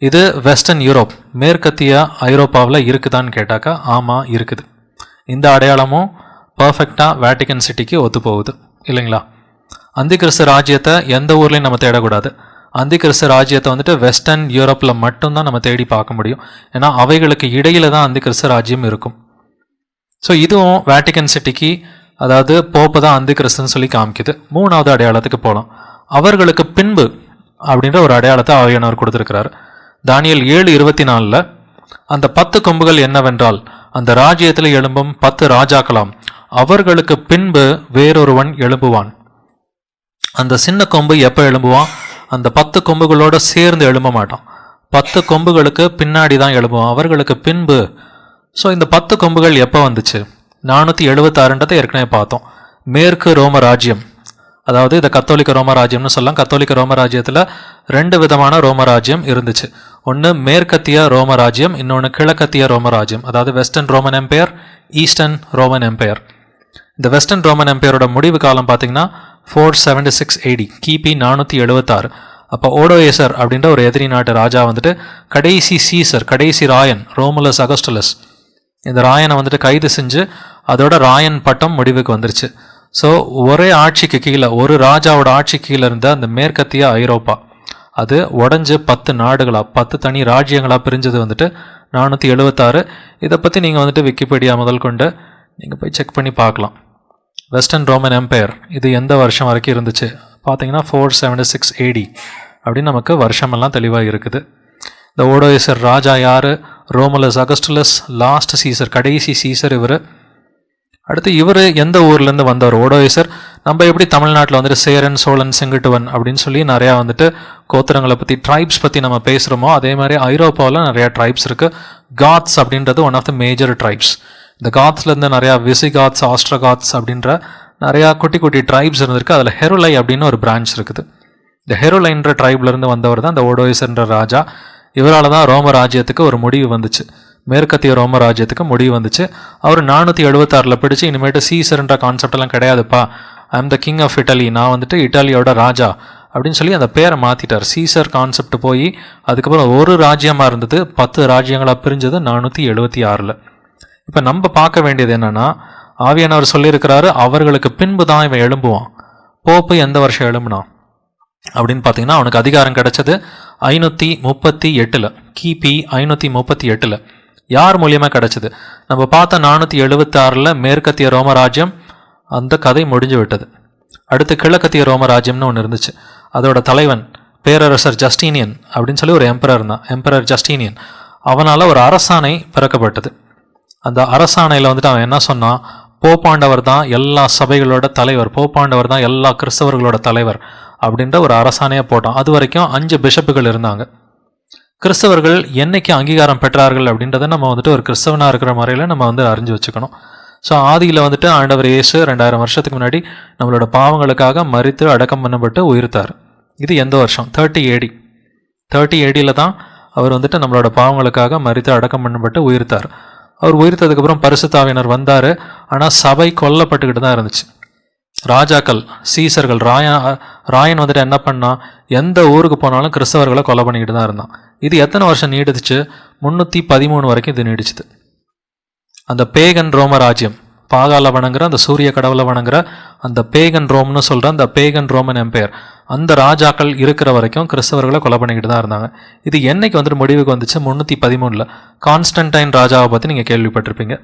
[SPEAKER 1] இது வெஸ்டர்ன் யூரோப், மேற்கத்திய ஐரோப்பாவில் இருக்குதான்னு கேட்டாக்கா ஆமாம் இருக்குது. இந்த அடையாளமும் பர்ஃபெக்டாக வேட்டிக்கன் சிட்டிக்கு ஒத்து போகுது இல்லைங்களா? அந்தி கிறிஸ்து ராஜ்யத்தை எந்த ஊர்லேயும் நம்ம தேடக்கூடாது. அந்தி கிறிஸ்து ராஜ்யத்தை வந்துட்டு வெஸ்டர்ன் யூரோப்பில் மட்டும்தான் நம்ம தேடி பார்க்க முடியும். ஏன்னா அவைகளுக்கு இடையில தான் அந்தி கிறிஸ்து ராஜ்யம் இருக்கும். ஸோ இதுவும் வேட்டிக்கன் சிட்டிக்கு, அதாவது போப்பு தான் அந்தி கிறிஸ்துன்னு சொல்லி காமிக்குது. 3வது அடையாளத்துக்கு போகலாம். அவர்களுக்கு பின்பு அப்படின்ற ஒரு அடையாளத்தை ஆவியானவர் கொடுத்திருக்கிறார். தானியேல் 7:24 அந்த 10 கொம்புகள் என்னவென்றால் அந்த ராஜ்யத்தில் எழும்பும் 10 ராஜாக்களாம், அவர்களுக்கு பின்பு வேறொருவன் எழும்புவான். அந்த சின்ன கொம்பு எப்போ எழும்புவான்? அந்த 10 கொம்புகளோட சேர்ந்து எழும்ப மாட்டான். 10 கொம்புகளுக்கு பின்னாடி தான் எழும்புவான், அவர்களுக்கு பின்பு. ஸோ இந்த 10 கொம்புகள் எப்போ வந்துச்சு? 476 ஏற்கனவே பார்த்தோம். மேற்கு ரோம ராஜ்யம், அதாவது இதை கத்தோலிக்க ரோம ராஜ்யம்னு சொல்லலாம். கத்தோலிக்க ரோம ராஜ்யத்தில் 2 விதமான ரோம ராஜ்யம் இருந்துச்சு. ஒன்று மேற்கத்திய ரோம ராஜ்யம், இன்னொன்று கிழக்கத்திய ரோம ராஜ்யம். அதாவது western Roman empire, eastern Roman empire. இந்த வெஸ்டர்ன் ரோமன் எம்பையரோட முடிவு காலம் பார்த்தீங்கன்னா 476 AD, கிபி 476. அப்போ ஓடோயேசர் அப்படின்ற ஒரு எதிரி நாட்டு ராஜா வந்துட்டு கடைசி சீசர், கடைசி ராயன் ரோமுலஸ் அகஸ்டுலஸ், இந்த ராயனை வந்துட்டு கைது செஞ்சு அதோட ராயன் பட்டம் முடிவுக்கு வந்துருச்சு. ஸோ ஒரே ஆட்சிக்கு கீழே, ஒரு ராஜாவோட ஆட்சி கீழே இருந்த அந்த மேற்கத்திய ஐரோப்பா அது உடஞ்சு 10 நாடுகளாக 10 தனி ராஜ்யங்களாக பிரிஞ்சது வந்துட்டு 476. இதை பற்றி நீங்கள் வந்துட்டு விக்கிபீடியா முதல் கொண்டு நீங்கள் போய் செக் பண்ணி பார்க்கலாம். வெஸ்டர்ன் ரோமன் எம்பையர் இது எந்த வருஷம் வரைக்கும் இருந்துச்சு பார்த்தீங்கன்னா 476 AD அப்படின்னு நமக்கு வருஷமெல்லாம் தெளிவாக இருக்குது. இந்த ஓடோயேசர் ராஜா யார்? ரோமுலஸ் அகஸ்டுலஸ், லாஸ்ட் சீசர், கடைசி சீசர் இவர். அடுத்து இவர் எந்த ஊர்லேருந்து வந்தவர்? ஓடோயேசர். நம்ம எப்படி தமிழ்நாட்டில் வந்துட்டு சேரன், சோழன், செங்குட்டுவன் அப்படின்னு சொல்லி நிறையா வந்துட்டு கோத்திரங்களை பற்றி, ட்ரைப்ஸ் பற்றி நம்ம பேசுகிறோமோ, அதே மாதிரி ஐரோப்பாவில் நிறையா ட்ரைப்ஸ் இருக்குது. காத்ஸ் அப்படின்றது one of the major tribes. இந்த காத்ஸ்லேருந்து நிறையா விசிகாத்ஸ், ஆஸ்ட்ரோகாத்ஸ் அப்படின்ற நிறையா குட்டி குட்டி ட்ரைப்ஸ் இருந்திருக்கு. அதில் ஹெருலை அப்படின்னு ஒரு பிரான்ச் இருக்குது. இந்த ஹெருலைன்ற ட்ரைப்லேருந்து வந்தவர் தான் இந்த ஓடோயேசர்ன்ற ராஜா. இவரால் தான் ரோம ராஜ்யத்துக்கு ஒரு முடிவு வந்துச்சு, மேற்கத்திய ரோம ராஜ்யத்துக்கு முடிவு வந்துச்சு. அவர் 476 பிடிச்சு இனிமேட்டு சீசர்ன்ற கான்செப்ட் எல்லாம் கிடையாதுப்பா, I am the king of Italy, நான் வந்துட்டு இட்டாலியோட ராஜா அப்படின்னு சொல்லி அந்த பேரை மாற்றிட்டார். சீசர் கான்செப்ட் போய் அதுக்கப்புறம் ஒரு ராஜ்யமாக இருந்தது, 10 ராஜ்யங்களாக பிரிஞ்சது 476. இப்போ நம்ம பார்க்க வேண்டியது என்னன்னா, ஆவியானவர் சொல்லியிருக்கிறாரு அவர்களுக்கு பின்பு தான் இவன் எழும்புவான். போப்பு எந்த வருஷம் எழும்புனான் அப்படின்னு பார்த்தீங்கன்னா அவனுக்கு அதிகாரம் கிடைச்சது 538, கிபி 538. யார் மூலியமாக கிடைச்சது? நம்ம பார்த்த 476 மேற்கத்திய ரோமராஜ்யம் அந்த கதை முடிஞ்சு விட்டது. அடுத்து கிழக்கத்திய ரோமராஜ்யம்னு ஒன்று இருந்துச்சு. அதோட தலைவன் பேரரசர் ஜஸ்டீனியன் அப்படின்னு சொல்லி ஒரு எம்பரர் இருந்தான், எம்பரர் ஜஸ்டீனியன். அவனால் ஒரு அரசாணை பிறக்கப்பட்டது. அந்த அரசாணையில் வந்துட்டு அவன் என்ன சொன்னான், போப்பாண்டவர் தான் எல்லா சபைகளோட தலைவர், போப்பாண்டவர் தான் எல்லா கிறிஸ்தவர்களோட தலைவர் அப்படின்ற ஒரு அரசாணையை போட்டான். அது வரைக்கும் 5 பிஷப்புகள் இருந்தாங்க. கிறிஸ்தவர்கள் என்னைக்கு அங்கீகாரம் பெற்றார்கள் அப்படின்றத நம்ம வந்துட்டு ஒரு கிறிஸ்தவனாக இருக்கிற முறையில் நம்ம வந்து அறிஞ்சு வச்சுக்கணும். ஸோ ஆதியில் வந்துட்டு ஆண்டவர் இயேசு 2000 வருஷத்துக்கு முன்னாடி நம்மளோட பாவங்களுக்காக மரித்து அடக்கம் பண்ணப்பட்டு உயிர்த்தார். இது எந்த வருஷம்? 30 AD. 30 ADயில் தான் அவர் வந்துட்டு நம்மளோட பாவங்களுக்காக மரித்து அடக்கம் பண்ணப்பட்டு உயிர்த்தார். அவர் உயிர்த்ததுக்கப்புறம் பரிசுத்த ஆவியானவர் வந்தார். ஆனால் சபை கொல்லப்பட்டுக்கிட்டு தான் இருந்துச்சு. ராஜாக்கள், சீசர்கள், ராயன் வந்துட்டு என்ன பண்ணா, எந்த ஊருக்கு போனாலும் கிறிஸ்தவர்களை கொலை பண்ணிக்கிட்டு தான் இருந்தான். இது எத்தனை வருஷம் நீடிச்சு? 313 வரைக்கும் இது நீடிச்சுது. அந்த பேகன் ரோம ராஜ்யம், பாகால வணங்குற அந்த சூரிய கடவுளை வணங்குற அந்த பேகன் ரோம்னு சொல்கிற அந்த பேகன் ரோமன் எம்பையர், அந்த ராஜாக்கள் இருக்கிற வரைக்கும் கிறிஸ்தவர்களை கொலை பண்ணிக்கிட்டு தான் இருந்தாங்க. இது என்னைக்கு வந்துட்டு முடிவுக்கு வந்துச்சு? 313. கான்ஸ்டன்டைன் ராஜாவை பற்றி நீங்கள் கேள்விப்பட்டிருப்பீங்க.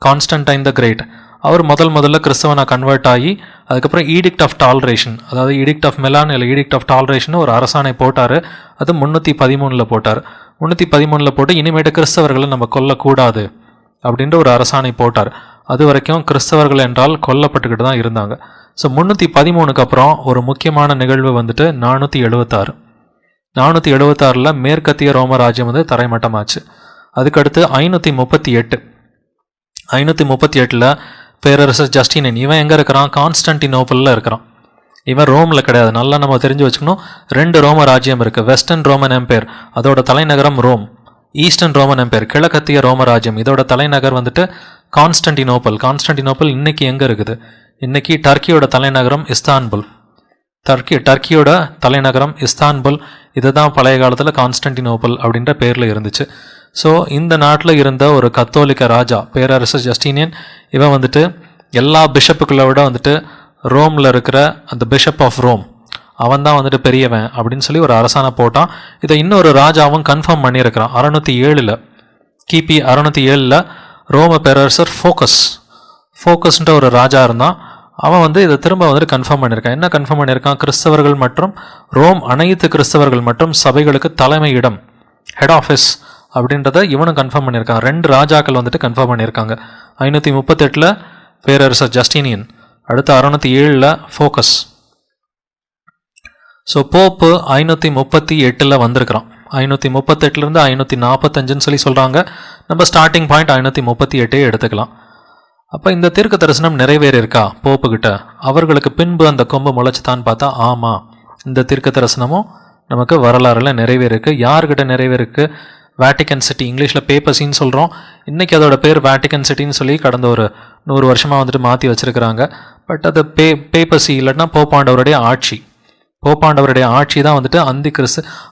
[SPEAKER 1] Constantine the great. அவர் முதல்ல கிறிஸ்தவனாக கன்வெர்ட் ஆகி அதுக்கப்புறம் ஈடிக்ட் ஆஃப் டாலரேஷன், அதாவது ஈடிக்ட் ஆஃப் மெலான் இல்லை ஈடிக்ட் ஆஃப் டாலரேஷன் ஒரு அரசாணை போட்டார். அது 313 போட்டார். 313 போட்டு இனிமேட்டு கிறிஸ்தவர்களை நம்ம கொல்லக்கூடாது அப்படின்ற ஒரு அரசாணை போட்டார். அது வரைக்கும் கிறிஸ்தவர்கள் என்றால் கொல்லப்பட்டுக்கிட்டு தான் இருந்தாங்க. ஸோ 313க்கு அப்புறம் ஒரு முக்கியமான நிகழ்வு வந்துட்டு 476. 476 மேற்கத்திய ரோம ராஜ்யம் வந்து தரைமட்டமாச்சு. அதுக்கடுத்து 538. 538 பேரரசர் ஜஸ்டினியன், இவன் எங்கே இருக்கிறான்? கான்ஸ்டன்டினோப்பிளில் இருக்கிறான். இவன் ரோமில் கிடையாது. நல்லா நம்ம தெரிஞ்சு வச்சுக்கணும். 2 ரோம ராஜ்யம் இருக்குது. வெஸ்டர்ன் ரோமன் எம்பையர், அதோட தலைநகரம் ரோம். ஈஸ்டர்ன் ரோமன் எம்பையர், கிழக்கத்திய ரோம ராஜ்யம், இதோட தலைநகர் வந்துட்டு கான்ஸ்டன்டினோப்பிள். கான்ஸ்டன்டினோப்பிள் இன்னைக்கு எங்கே இருக்குது? இன்னைக்கு டர்க்கியோட தலைநகரம் இஸ்தான்புல். டர்க்கியோட தலைநகரம் இஸ்தான்புல். இதுதான் பழைய காலத்தில் கான்ஸ்டன்டினோப்பிள் அப்படின்ற பேரில் இருந்துச்சு. ஸோ இந்த நாட்டில் இருந்த ஒரு கத்தோலிக்க ராஜா பேரரசர் ஜஸ்டீனியன், இவன் வந்துட்டு எல்லா பிஷப்புக்களை விட வந்துட்டு ரோமில் இருக்கிற அந்த பிஷப் ஆஃப் ரோம், அவன் தான் வந்துட்டு பெரியவன் அப்படின்னு சொல்லி ஒரு அரசாணை போட்டான். இதை இன்னொரு ராஜாவும் கன்ஃபார்ம் பண்ணியிருக்கிறான். 607, கிபி 607 ரோம பேரரசர் ஃபோக்கஸ்ன்ற ஒரு ராஜா இருந்தான். அவன் வந்து இதை திரும்ப வந்துட்டு கன்ஃபார்ம் பண்ணியிருக்கான். என்ன கன்ஃபார்ம் பண்ணியிருக்கான்? கிறிஸ்தவர்கள் மற்றும் ரோம் அனைத்து கிறிஸ்தவர்கள் மற்றும் சபைகளுக்கு தலைமையிடம், ஹெட் ஆஃபீஸ் அப்படின்றத இவனும் கன்ஃபார்ம் பண்ணியிருக்கான். 2 ராஜாக்கள் வந்துட்டு கன்ஃபார்ம் பண்ணியிருக்காங்க. 538 பேரரசர் ஜஸ்டீனியன், அடுத்து 607 ஃபோக்கஸ். ஸோ போப்பு 538 வந்திருக்கிறான். 538 545 சொல்லி சொல்கிறாங்க. நம்ம ஸ்டார்டிங் பாயிண்ட் 538 எடுத்துக்கலாம். அப்போ இந்த தீர்க்க தரிசனம் நிறைவேறியிருக்கா போப்புக்கிட்ட? அவர்களுக்கு பின்பு அந்த கொம்பு முளைச்சுதான்னு பார்த்தா ஆமாம், இந்த தீர்க்க தரிசனமும் நமக்கு வரலாறுல நிறைவேறிருக்கு. யார்கிட்ட நிறைவேறிருக்கு? வேட்டிக்கன் சிட்டி, இங்கிலீஷில் பேப்பசின்னு சொல்கிறோம். இன்றைக்கி அதோட பேர் வேட்டிக்கன் சிட்டின்னு சொல்லி கடந்த ஒரு 100 வருஷமாக வந்துட்டு மாற்றி வச்சுருக்கிறாங்க. பட் அது பேப்பசி இல்லைன்னா போப்பாண்டவருடைய ஆட்சி. போப்பாண்டவருடைய ஆட்சி தான் வந்துட்டு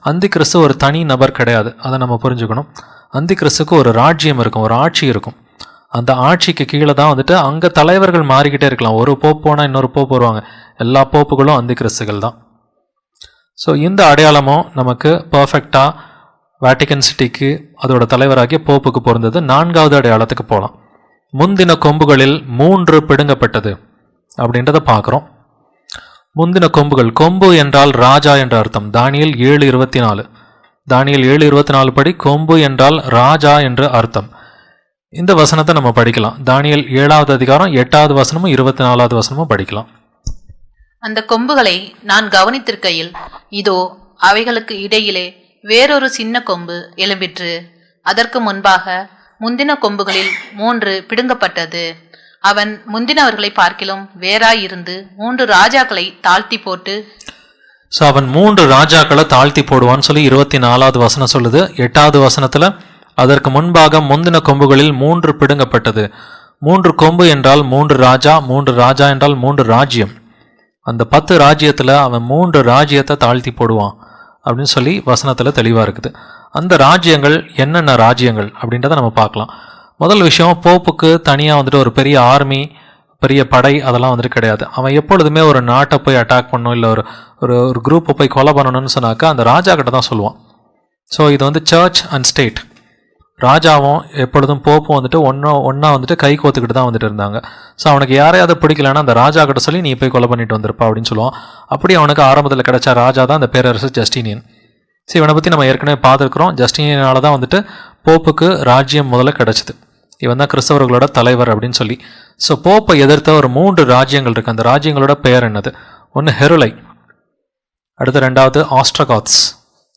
[SPEAKER 1] அந்தி கிறிஸ்து ஒரு தனி நபர் கிடையாது. அதை நம்ம புரிஞ்சுக்கணும். அந்தி கிறிஸ்துக்கு ஒரு ராஜ்யம் இருக்கும், ஒரு ஆட்சி இருக்கும். அந்த ஆட்சிக்கு கீழே தான் வந்துட்டு அங்கே தலைவர்கள் மாறிக்கிட்டே இருக்கலாம். ஒரு போப் போனால் இன்னொரு போப் வருவாங்க. எல்லா போப்புகளும் அந்தி கிறிஸ்துகள் தான். ஸோ இந்த அடையாளமும் நமக்கு பர்ஃபெக்டாக வேட்டிக்கன் சிட்டிக்கு அதோட தலைவராகிய போப்புக்கு பொருந்தது. 4வது அடையாளத்துக்கு போகலாம். முந்தின கொம்புகளில் 3 பிடுங்கப்பட்டது அப்படின்றத பார்க்குறோம். முந்தின கொம்புகள், கொம்பு என்றால் ராஜா என்ற அர்த்தம். தானியேல் 7:24. தானியேல் 7:24 படி கொம்பு என்றால் ராஜா என்று அர்த்தம். இந்த வசனத்தை நம்ம படிக்கலாம். தானியேல் 7வது அதிகாரம் 8வது வசனமும் 24வது வசனமும் படிக்கலாம்.
[SPEAKER 2] அந்த கொம்புகளை நான் கவனித்திருக்கையில் இதோ அவைகளுக்கு இடையிலே வேறொரு சின்ன கொம்பு எழும்பிற்று. அதற்கு முன்பாக முந்தின கொம்புகளில் 3 பிடுங்கப்பட்டது. அவன் முந்தினவர்களை பார்க்கிலும் வேறாயிருந்து 3 ராஜாக்களை தாழ்த்தி போட்டு,
[SPEAKER 1] ஸோ அவன் 3 ராஜாக்களை தாழ்த்தி போடுவான்னு சொல்லி 24வது வசனம் சொல்லுது. 8வது வசனத்துல அதற்கு முன்பாக முந்தின கொம்புகளில் 3 பிடுங்கப்பட்டது. 3 கொம்பு என்றால் 3 ராஜா, 3 ராஜா என்றால் 3 ராஜ்யம். அந்த 10 ராஜ்யத்தில் அவன் 3 ராஜ்யத்தை தாழ்த்தி போடுவான் அப்படின்னு சொல்லி வசனத்தில் தெளிவாக இருக்குது. அந்த ராஜ்யங்கள் என்னென்ன ராஜ்யங்கள் அப்படின்றத நம்ம பார்க்கலாம். முதல் விஷயம், போப்புக்கு தனியாக வந்துட்டு ஒரு பெரிய ஆர்மி, பெரிய படை அதெல்லாம் வந்துட்டு கிடையாது. அவன் எப்பொழுதுமே ஒரு நாட்டை போய் அட்டாக் பண்ணணும், இல்லை ஒரு குரூப்பை போய் கொலை பண்ணணும்னு சொன்னாக்கா அந்த ராஜா கிட்ட தான் சொல்லுவான். ஸோ இது வந்து சர்ச் அண்ட் ஸ்டேட். ராஜாவும் எப்பொழுதும் போப்பும் வந்துட்டு ஒன்றா வந்துட்டு கை கோத்துக்கிட்டு தான் வந்துட்டு இருந்தாங்க. ஸோ அவனுக்கு யாரையாவது பிடிக்கலன்னா அந்த ராஜா கிட்ட சொல்லி நீ போய் கொலை பண்ணிட்டு வந்திருப்பா அப்படின்னு சொல்லுவான். அப்படி அவனுக்கு ஆரம்பத்தில் கிடைச்ச ராஜா தான் அந்த பேரரசு ஜஸ்டினியன். ஸோ இவனை பற்றி நம்ம ஏற்கனவே பார்த்துருக்குறோம். ஜஸ்டினியனால தான் வந்துட்டு போப்புக்கு ராஜ்யம் முதல்ல கிடைச்சிது. இவன் தான் கிறிஸ்தவர்களோட தலைவர் அப்படின்னு சொல்லி. ஸோ போப்பை எதிர்த்த ஒரு 3 ராஜ்யங்கள் இருக்குது. அந்த ராஜ்யங்களோட பெயர் என்னது? ஒன்று ஹெருலை, அடுத்து 2வது ஆஸ்ட்ரகாத்ஸ்,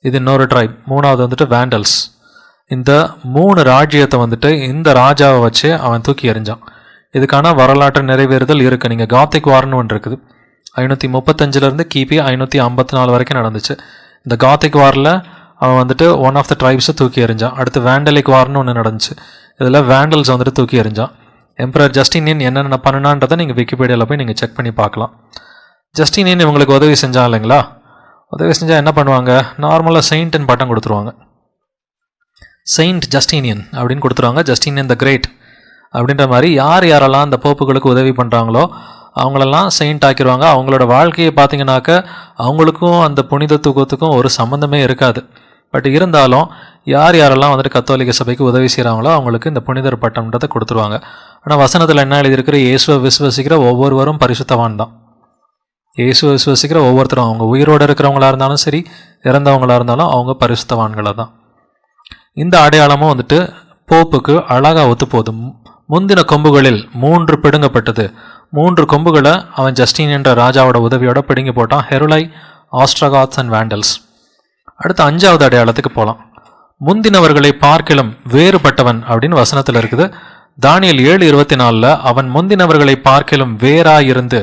[SPEAKER 1] இது இன்னொரு ட்ரைப், 3வது வந்துட்டு வேண்டல்ஸ். இந்த 3 ராஜ்யத்தை வந்துட்டு இந்த ராஜாவை வச்சு அவன் தூக்கி எறிஞ்சான். இதுக்கான வரலாற்று நிறைவேறுதல் இருக்குது. நீங்கள் காத்திக் வார்னு ஒன்று இருக்குது, 535 கிபி 554 வரைக்கும் நடந்துச்சு. இந்த காத்திக் வாரில் அவன் வந்துட்டு ஒன் ஆஃப் த ட்ரைப்ஸை தூக்கி எறிஞ்சான். அடுத்து வேண்டலிக் வார்னு ஒன்று நடந்துச்சு, இதில் வேண்டல்ஸ் வந்துட்டு தூக்கி எறிஞ்சான். எம்பரர் ஜஸ்டினியன் என்னென்ன பண்ணினான்றதை நீங்கள் விக்கிபீடியாவில் போய் நீங்கள் செக் பண்ணி பார்க்கலாம். ஜஸ்டினியன் இவங்களுக்கு உதவி செஞ்சான் இல்லைங்களா? உதவி செஞ்சால் என்ன பண்ணுவாங்க? நார்மலாக செயின்ட்னு பட்டம் கொடுத்துருவாங்க. செயின்ட் ஜஸ்டினியன் அப்படின்னு கொடுத்துருவாங்க. ஜஸ்டினியன் த கிரேட் அப்படின்ற மாதிரி யாரெல்லாம் அந்த போப்புகளுக்கு உதவி பண்ணுறாங்களோ அவங்களெல்லாம் செயின்ட் ஆக்கிடுவாங்க. அவங்களோட வாழ்க்கையை பார்த்தீங்கன்னாக்க அவங்களுக்கும் அந்த புனித தூக்கத்துக்கும் ஒரு சம்மந்தமே இருக்காது. பட் இருந்தாலும் யாரெல்லாம் வந்துட்டு கத்தோலிக்க சபைக்கு உதவி செய்கிறாங்களோ அவங்களுக்கு இந்த புனிதர் பட்டம்ன்றதை கொடுத்துருவாங்க. ஆனால் வசனத்தில் என்ன எழுதியிருக்கிற? இயேசுவை விசுவசிக்கிற ஒவ்வொருவரும் பரிசுத்தவான் தான். இயேசுவை விசுவசிக்கிற ஒவ்வொருத்தரும், அவங்க உயிரோடு இருக்கிறவங்களா இருந்தாலும் சரி, இறந்தவங்களா இருந்தாலும் அவங்க பரிசுத்தவான்களை தான். இந்த அடையாளமும் வந்துட்டு போப்புக்கு அழகாக ஒத்து போதும். முந்தின கொம்புகளில் 3 பிடுங்கப்பட்டது. 3 கொம்புகளை அவன் ஜஸ்டின் என்ற ராஜாவோட உதவியோட பிடுங்கி போட்டான். ஹெருலை, ஆஸ்ட்ரகாத்ஸ் அண்ட் வேண்டல்ஸ். அடுத்து 5வது அடையாளத்துக்கு போகலாம். முந்தினவர்களை பார்க்கிலும் வேறுபட்டவன் அப்படின்னு வசனத்தில் இருக்குது. தானியேல் 7:24 அவன் முந்தினவர்களை பார்க்கிலும் வேறாயிருந்து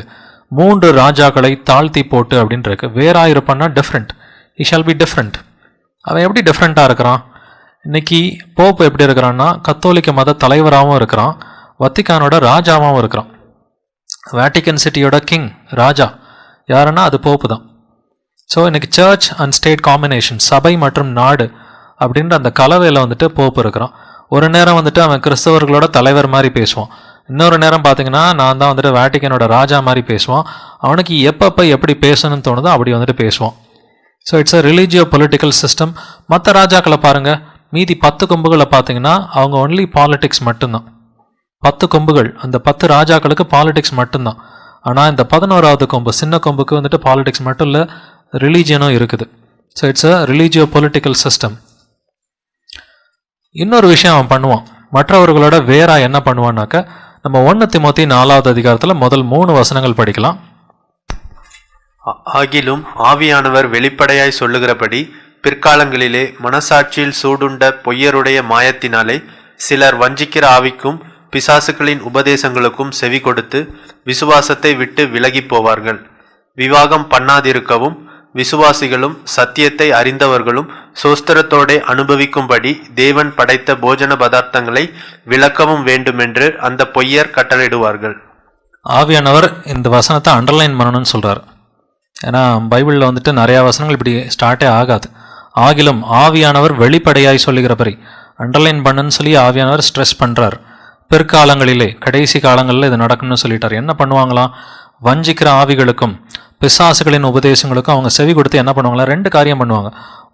[SPEAKER 1] 3 ராஜாக்களை தாழ்த்தி போட்டு அப்படின்னு இருக்கு. வேறாயிருப்பான்னா different, he shall be different. அவன் எப்படி டிஃப்ரெண்ட்டாக இருக்கிறான்? இன்னைக்கு போப்பு எப்படி இருக்கிறான்னா கத்தோலிக்க மத தலைவராகவும் இருக்கிறான், வத்திக்கானோட ராஜாவாகவும் இருக்கிறான். வேட்டிக்கன் சிட்டியோட கிங், ராஜா யாருன்னா அது போப்பு தான். ஸோ இன்னைக்கு சர்ச் அண்ட் ஸ்டேட் காம்பினேஷன், சபை மற்றும் நாடு அப்படின்ற அந்த கலவையில் வந்துட்டு போப்பு இருக்கிறான். ஒரு நேரம் வந்துட்டு அவன் கிறிஸ்தவர்களோட தலைவர் மாதிரி பேசுவான், இன்னொரு நேரம் பார்த்தீங்கன்னா நான் தான் வந்துட்டு வேட்டிக்கனோட ராஜா மாதிரி பேசுவான். அவனுக்கு எப்பப்போ எப்படி பேசணும்னு தோணுதோ அப்படி வந்துட்டு பேசுவான். So it's a religio political system. மற்ற ராஜாக்களை பாருங்கள், மீதி 10 கொம்புகளை பார்த்தீங்கன்னா அவங்க ஒன்லி பாலிடிக்ஸ் மட்டும்தான். 10 கொம்புகள், அந்த 10 ராஜாக்களுக்கு பாலிடிக்ஸ் மட்டும்தான். ஆனால் இந்த 11வது கொம்பு, சின்ன கொம்புக்கு வந்துட்டு பாலிடிக்ஸ் மட்டும் இல்லை, ரிலீஜியனும் இருக்குது. So it's a religio political system. இன்னொரு விஷயம் அவன் பண்ணுவான், மற்றவர்களோட வேறா என்ன பண்ணுவான்னாக்க, நம்ம 1 தீமோத்தி 4வது அதிகாரத்தில் முதல் 3 வசனங்கள் படிக்கலாம்.
[SPEAKER 3] ஆகிலும் ஆவியானவர் வெளிப்படையாய் சொல்லுகிறபடி பிற்காலங்களிலே மனசாட்சியில் சூடுண்ட பொய்யருடைய மாயத்தினாலே சிலர் வஞ்சிக்கிற ஆவிக்கும் பிசாசுகளின் உபதேசங்களுக்கும் செவி கொடுத்து விசுவாசத்தை விட்டு விலகி போவார்கள். விவாகம் பண்ணாதிருக்கவும் விசுவாசிகளும் சத்தியத்தை அறிந்தவர்களும் சோஸ்திரத்தோடே அனுபவிக்கும்படி தேவன் படைத்த போஜன பதார்த்தங்களை விளக்கவும் வேண்டுமென்று அந்த பொய்யர் கட்டளையிடுவார்கள்.
[SPEAKER 1] ஆவியானவர் இந்த வசனத்தை அண்டர்லைன் பண்ணணும்னு சொல்கிறார். ஏன்னா பைபிளில் வந்துட்டு நிறையா வசனங்கள் இப்படி ஸ்டார்ட்டே ஆகாது. ஆகிலும் ஆவியானவர் வெளிப்படையாய் சொல்லுகிறபடி அண்டர்லைன் பண்ணுன்னு சொல்லி ஆவியானவர் ஸ்ட்ரெஸ் பண்ணுறார். பிற்காலங்களிலே, கடைசி காலங்களில் இது நடக்கும்னு சொல்லிட்டார். என்ன பண்ணுவாங்களாம்? வஞ்சிக்கிற ஆவிகளுக்கும் பிசாசுகளின் உபதேசங்களுக்கும் அவங்க செவி கொடுத்து என்ன பண்ணுவாங்களா? 2 காரியம் பண்ணுவாங்க.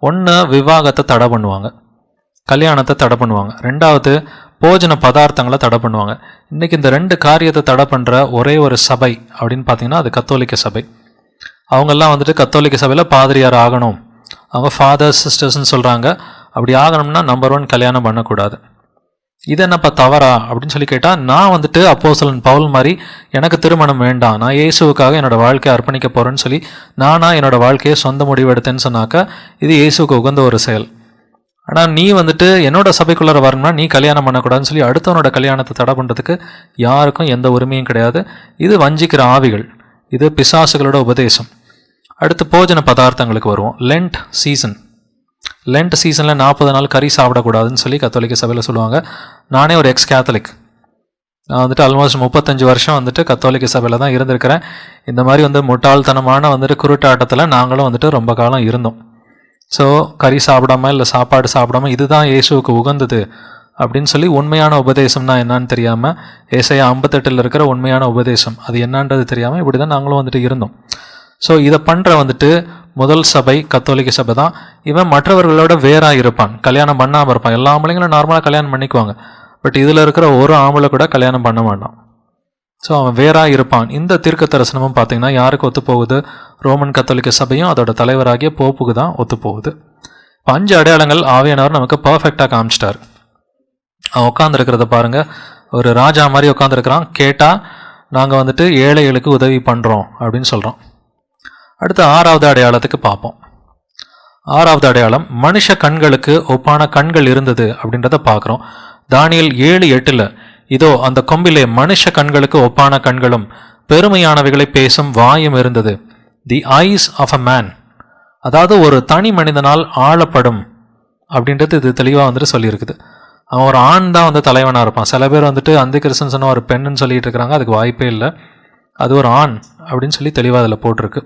[SPEAKER 1] ஒன்று, விவாகத்தை தடை பண்ணுவாங்க, கல்யாணத்தை தடை பண்ணுவாங்க. 2வது, போஜன பதார்த்தங்களை தடை பண்ணுவாங்க. இன்றைக்கி இந்த 2 காரியத்தை தடை பண்ணுற ஒரே ஒரு சபை அப்படின்னு பார்த்தீங்கன்னா அது கத்தோலிக்க சபை. அவங்கெல்லாம் வந்துட்டு கத்தோலிக்க சபையில் பாதிரியார் ஆகணும், அவங்க ஃபாதர்ஸ் சிஸ்டர்ஸ்ன்னு சொல்கிறாங்க. அப்படி ஆகணும்னா நம்பர் 1 கல்யாணம் பண்ணக்கூடாது. இது என்னப்பா தவறா அப்படின்னு சொல்லி கேட்டால், நான் வந்துட்டு அப்போஸ்தலன் பவுல் மாதிரி எனக்கு திருமணம் வேண்டாம், நான் இயேசுவுக்காக என்னோட வாழ்க்கையை அர்ப்பணிக்க போகிறேன்னு சொல்லி என்னோட வாழ்க்கையை சொந்த முடிவு எடுத்தேன்னு சொன்னாக்கா இது இயேசுக்கு உகந்த ஒரு செயல். ஆனால் நீ வந்துட்டு என்னோட சபைக்குள்ளார வரணும்னா நீ கல்யாணம் பண்ணக்கூடாதுன்னு சொல்லி அடுத்தவனோட கல்யாணத்தை தடை பண்ணுறதுக்கு யாருக்கும் எந்த உரிமையும் கிடையாது. இது வஞ்சிக்கிற ஆவிகள், இது பிசாசுகளோட உபதேசம். அடுத்து போஜன பதார்த்தங்களுக்கு வருவோம். லென்ட் சீசனில் 40 நாள் கறி சாப்பிடக்கூடாதுன்னு சொல்லி கத்தோலிக்க சபையில் சொல்லுவாங்க. நானே ஒரு எக்ஸ் கேத்தலிக், நான் வந்துட்டு ஆல்மோஸ்ட் 35 வருஷம் வந்துட்டு கத்தோலிக்க சபையில் தான் இருந்திருக்கிறேன். இந்த மாதிரி முட்டாள்தனமான குருட்டாட்டத்தில் நாங்களும் ரொம்ப காலம் இருந்தோம். ஸோ கறி சாப்பிடாம இல்லை சாப்பாடு சாப்பிடாம இதுதான் இயேசுவுக்கு உகந்தது அப்படின்னு சொல்லி உண்மையான உபதேசம்னா என்னன்னு தெரியாமல், ஏசாயா 58 இருக்கிற உண்மையான உபதேசம் அது என்னன்றது தெரியாமல் இப்படி தான் நாங்களும் இருந்தோம். ஸோ இதை பண்ணுற முதல் சபை கத்தோலிக்க சபை தான். இவன் மற்றவர்களோட வேறாக இருப்பான், கல்யாணம் பண்ணாமல் இருப்பான். எல்லா ஆம்பளைங்களும் நார்மலாக கல்யாணம் பண்ணிக்குவாங்க, பட் இதில் இருக்கிற ஒரு ஆம்பளை கூட கல்யாணம் பண்ண மாட்டான். ஸோ அவன் வேறாக இருப்பான். இந்த தீர்க்க தரிசனமும் பார்த்தீங்கன்னா யாருக்கு ஒத்து போகுது? ரோமன் கத்தோலிக்க சபையும் அதோட தலைவராகிய போப்புக்கு தான் ஒத்து போகுது. 5 அடையாளங்கள் ஆவியானவர் நமக்கு பர்ஃபெக்டாக காமிச்சிட்டார். அவன் உட்காந்துருக்கிறத பாருங்க, ஒரு ராஜா மாதிரி உட்காந்துருக்கிறான். கேட்டால் நாங்கள் ஏழைகளுக்கு உதவி பண்ணுறோம் அப்படின்னு சொல்கிறோம். அடுத்து 6வது அடையாளத்துக்கு பார்ப்போம். 6வது அடையாளம் மனுஷ கண்களுக்கு ஒப்பான கண்கள் இருந்தது அப்படின்றத பார்க்குறோம். தானியேல் 7:8 இதோ அந்த கொம்பிலே மனுஷ கண்களுக்கு ஒப்பான கண்களும் பெருமையானவைகளை பேசும் வாயும் இருந்தது. தி ஐஸ் ஆஃப் அ மேன், அதாவது ஒரு தனி மனிதனால் ஆளப்படும் அப்படின்றது இது தெளிவாக சொல்லியிருக்குது. அவன் ஒரு ஆண் தான் தலைவனாக இருப்பான். சில பேர் அந்த கிறிஸ்தன் சொன்ன ஒரு பெண்ணுன்னு சொல்லிட்டு இருக்கிறாங்க. அதுக்கு வாய்ப்பே இல்லை, அது ஒரு ஆண் அப்படின்னு சொல்லி தெளிவாக அதில் போட்டிருக்கு.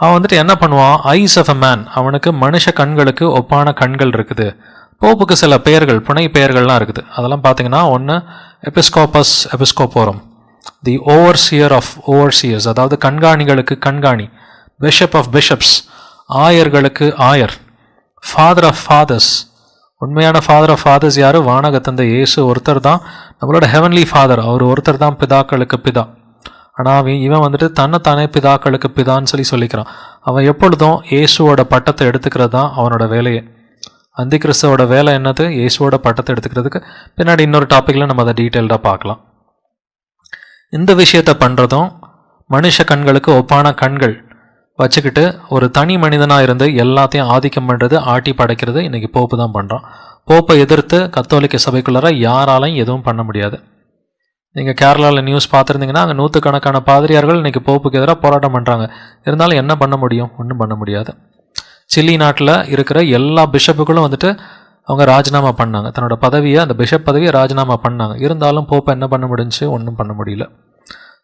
[SPEAKER 1] அவன் என்ன பண்ணுவான்? ஐஸ் ஆஃப் அ மேன், அவனுக்கு மனுஷ கண்களுக்கு ஒப்பான கண்கள் இருக்குது. போப்புக்கு சில பெயர்கள், புனை பெயர்கள்லாம் இருக்குது. அதெல்லாம் பார்த்தீங்கன்னா ஒன்று எபிஸ்கோபஸ் எபிஸ்கோபோரம், தி ஓவர்சியர் ஆஃப் ஓவர்சியர்ஸ், அதாவது கண்காணிகளுக்கு கண்காணி, பிஷப் ஆஃப் பிஷப்ஸ், ஆயர்களுக்கு ஆயர், ஃபாதர் ஆஃப் ஃபாதர்ஸ். உண்மையான ஃபாதர் ஆஃப் ஃபாதர்ஸ் யார்? வானகத்தந்தை இயேசு ஒருத்தர் தான் நம்மளோட ஹெவன்லி ஃபாதர். அவர் ஒருத்தர் தான் பிதாக்களுக்கு பிதா. ஆனால் இவன் தன்னைத்தானே பிதாக்களுக்கு பிதான்னு சொல்லிக்கிறான். அவன் எப்பொழுதும் இயேசுவோட பட்டத்தை எடுத்துக்கிறது தான் அவனோட வேலையே. அந்தி கிறிஸ்துவோட வேலை என்னது? இயேசுவோட பட்டத்தை எடுத்துக்கிறதுக்கு. பின்னாடி இன்னொரு டாப்பிக்கில் நம்ம அதை டீட்டெயில்டாக பார்க்கலாம். இந்த விஷயத்தை பண்ணுறதும் மனுஷ கண்களுக்கு ஒப்பான கண்கள் வச்சுக்கிட்டு ஒரு தனி மனிதனாக இருந்து எல்லாத்தையும் ஆதிக்கம் பண்ணுறது, ஆட்டி படைக்கிறது இன்றைக்கி போப்பு தான் பண்ணுறான். போப்பை எதிர்த்து கத்தோலிக்க சபைக்குள்ளார யாராலையும் எதுவும் பண்ண முடியாது. நீங்கள் கேரளாவில் நியூஸ் பார்த்துருந்தீங்கன்னா அங்கே 100கணக்கான பாதிரியார்கள் இன்றைக்கி போப்புக்கு எதிராக போராட்டம் பண்ணுறாங்க. இருந்தாலும் என்ன பண்ண முடியும்? ஒன்றும் பண்ண முடியாது. சில்லி நாட்டில் இருக்கிற எல்லா பிஷப்புகளும் அவங்க ராஜினாமா பண்ணாங்க. தன்னோட பதவியை, அந்த பிஷப் பதவியை ராஜினாமா பண்ணாங்க. இருந்தாலும் போப்பை என்ன பண்ண முடிஞ்சு? ஒன்றும் பண்ண முடியல.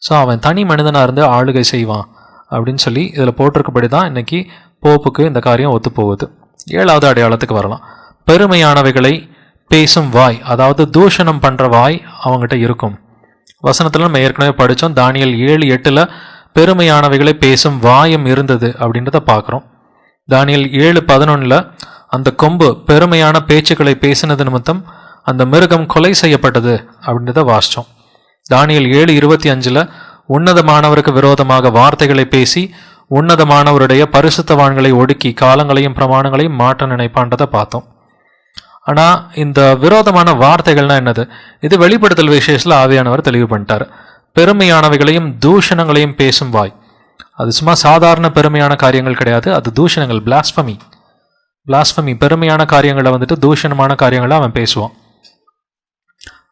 [SPEAKER 1] ஸோ அவன் தனி மனிதனாக இருந்து ஆளுகை செய்வான் அப்படின்னு சொல்லி இதில் போட்டிருக்கபடி தான் இன்றைக்கி போப்புக்கு இந்த காரியம் ஒத்து போகுது. 7வது அடையாளத்துக்கு வரலாம். பெருமையானவைகளை பேசும் வாய், அதாவது தூஷணம் பண்ணுற வாய் அவங்ககிட்ட இருக்கும். வசனத்தில் நம்ம ஏற்கனவே படித்தோம். தானியேல் 7:8 பெருமையானவைகளை பேசும் வாயும் இருந்தது அப்படின்றத பார்க்குறோம். தானியேல் 7:11 அந்த கொம்பு பெருமையான பேச்சுக்களை பேசினது நிமித்தம் அந்த மிருகம் கொலை செய்யப்பட்டது அப்படின்றத வாசித்தோம். தானியேல் 7:25 உன்னதமானவருக்கு விரோதமாக வார்த்தைகளை பேசி உன்னதமானவருடைய பரிசுத்தவான்களை ஒடுக்கி காலங்களையும் பிரமாணங்களையும் மாற்ற நினைப்பான்றதை பார்த்தோம். ஆனால் இந்த விரோதமான வார்த்தைகள்னா என்னது? இது வெளிப்படுத்தல் விசேஷத்தில் ஆவியானவர் தெளிவு பண்ணிட்டார். பெருமையானவைகளையும் தூஷணங்களையும் பேசும் வாய், அது சும்மா சாதாரண பெருமையான காரியங்கள் கிடையாது, அது தூஷணங்கள், பிளாஸ்பமி. பெருமையான காரியங்களை தூஷணமான காரியங்களை அவன் பேசுவான்.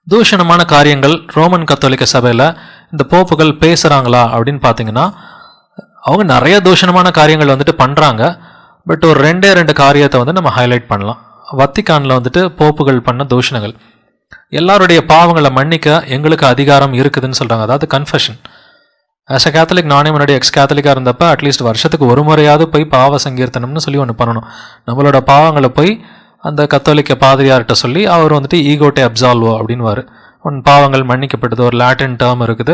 [SPEAKER 1] தூஷணமான காரியங்கள் ரோமன் கத்தோலிக்க சபையில் இந்த போப்புகள் பேசுகிறாங்களா அப்படின்னு பார்த்தீங்கன்னா, அவங்க நிறைய தூஷணமான காரியங்கள் பண்ணுறாங்க. பட் ஒரு 2 காரியத்தை நம்ம ஹைலைட் பண்ணலாம். வத்திக்கானில் போப்புகள் பண்ண தூஷணங்கள். எல்லாருடைய பாவங்களை மன்னிக்க எங்களுக்கு அதிகாரம் இருக்குதுன்னு சொல்கிறாங்க. அதாவது கன்ஃபெஷன். ஆஸ் அ கேத்தலிக், நானே முன்னாடி எக்ஸ் கேத்தலிக்காக இருந்தப்போ அட்லீஸ்ட் வருஷத்துக்கு ஒரு முறையாவது போய் பாவ சங்கீர்த்தனம்னு சொல்லி ஒன்று பண்ணணும். நம்மளோட பாவங்களை போய் அந்த கத்தோலிக்க பாதிரியார்கிட்ட சொல்லி அவர் ஈகோட்டே அப்சால்வோ அப்படின்வார். உன் பாவங்கள் மன்னிக்கப்பட்டது, ஒரு லாட்டின் டேர்ம் இருக்குது,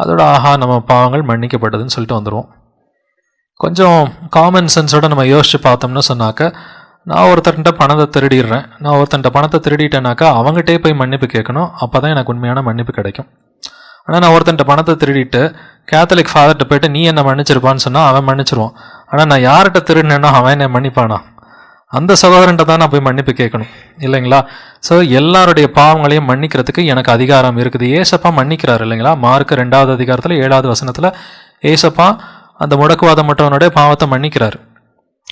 [SPEAKER 1] அதோட ஆஹா நம்ம பாவங்கள் மன்னிக்கப்பட்டதுன்னு சொல்லிட்டு வந்துடுவோம். கொஞ்சம் காமன் சென்ஸோட நம்ம யோசித்து பார்த்தோம்னு சொன்னாக்க, நான் ஒருத்தர்கிட்ட பணத்தை திருடிடுறேன், நான் ஒருத்தன்ட்ட பணத்தை திருடிட்டேனாக்கா அவங்ககிட்டே போய் மன்னிப்பு கேட்கணும், அப்போ தான் எனக்கு உண்மையான மன்னிப்பு கிடைக்கும். ஆனால் நான் ஒருத்தன்ட்ட பணத்தை திருடிட்டு கேத்தலிக் ஃபாதர்கிட்ட போய்ட்டு நீ என்ன மன்னிச்சிருப்பான்னு சொன்னால் அவன் மன்னிச்சிருவான். ஆனால் நான் யார்கிட்ட திருடினேன்னா அவன் என்ன மன்னிப்பானா? அந்த சகோதரன்ட்ட தான் நான் போய் மன்னிப்பு கேட்கணும், இல்லைங்களா? ஸோ எல்லாருடைய பாவங்களையும் மன்னிக்கிறதுக்கு எனக்கு அதிகாரம் இருக்குது. ஏசப்பா மன்னிக்கிறார், இல்லைங்களா? மார்க் 2வது அதிகாரத்தில் 7வது வசனத்தில் ஏசப்பா அந்த முடக்குவாதமற்றவனுடைய பாவத்தை மன்னிக்கிறார்.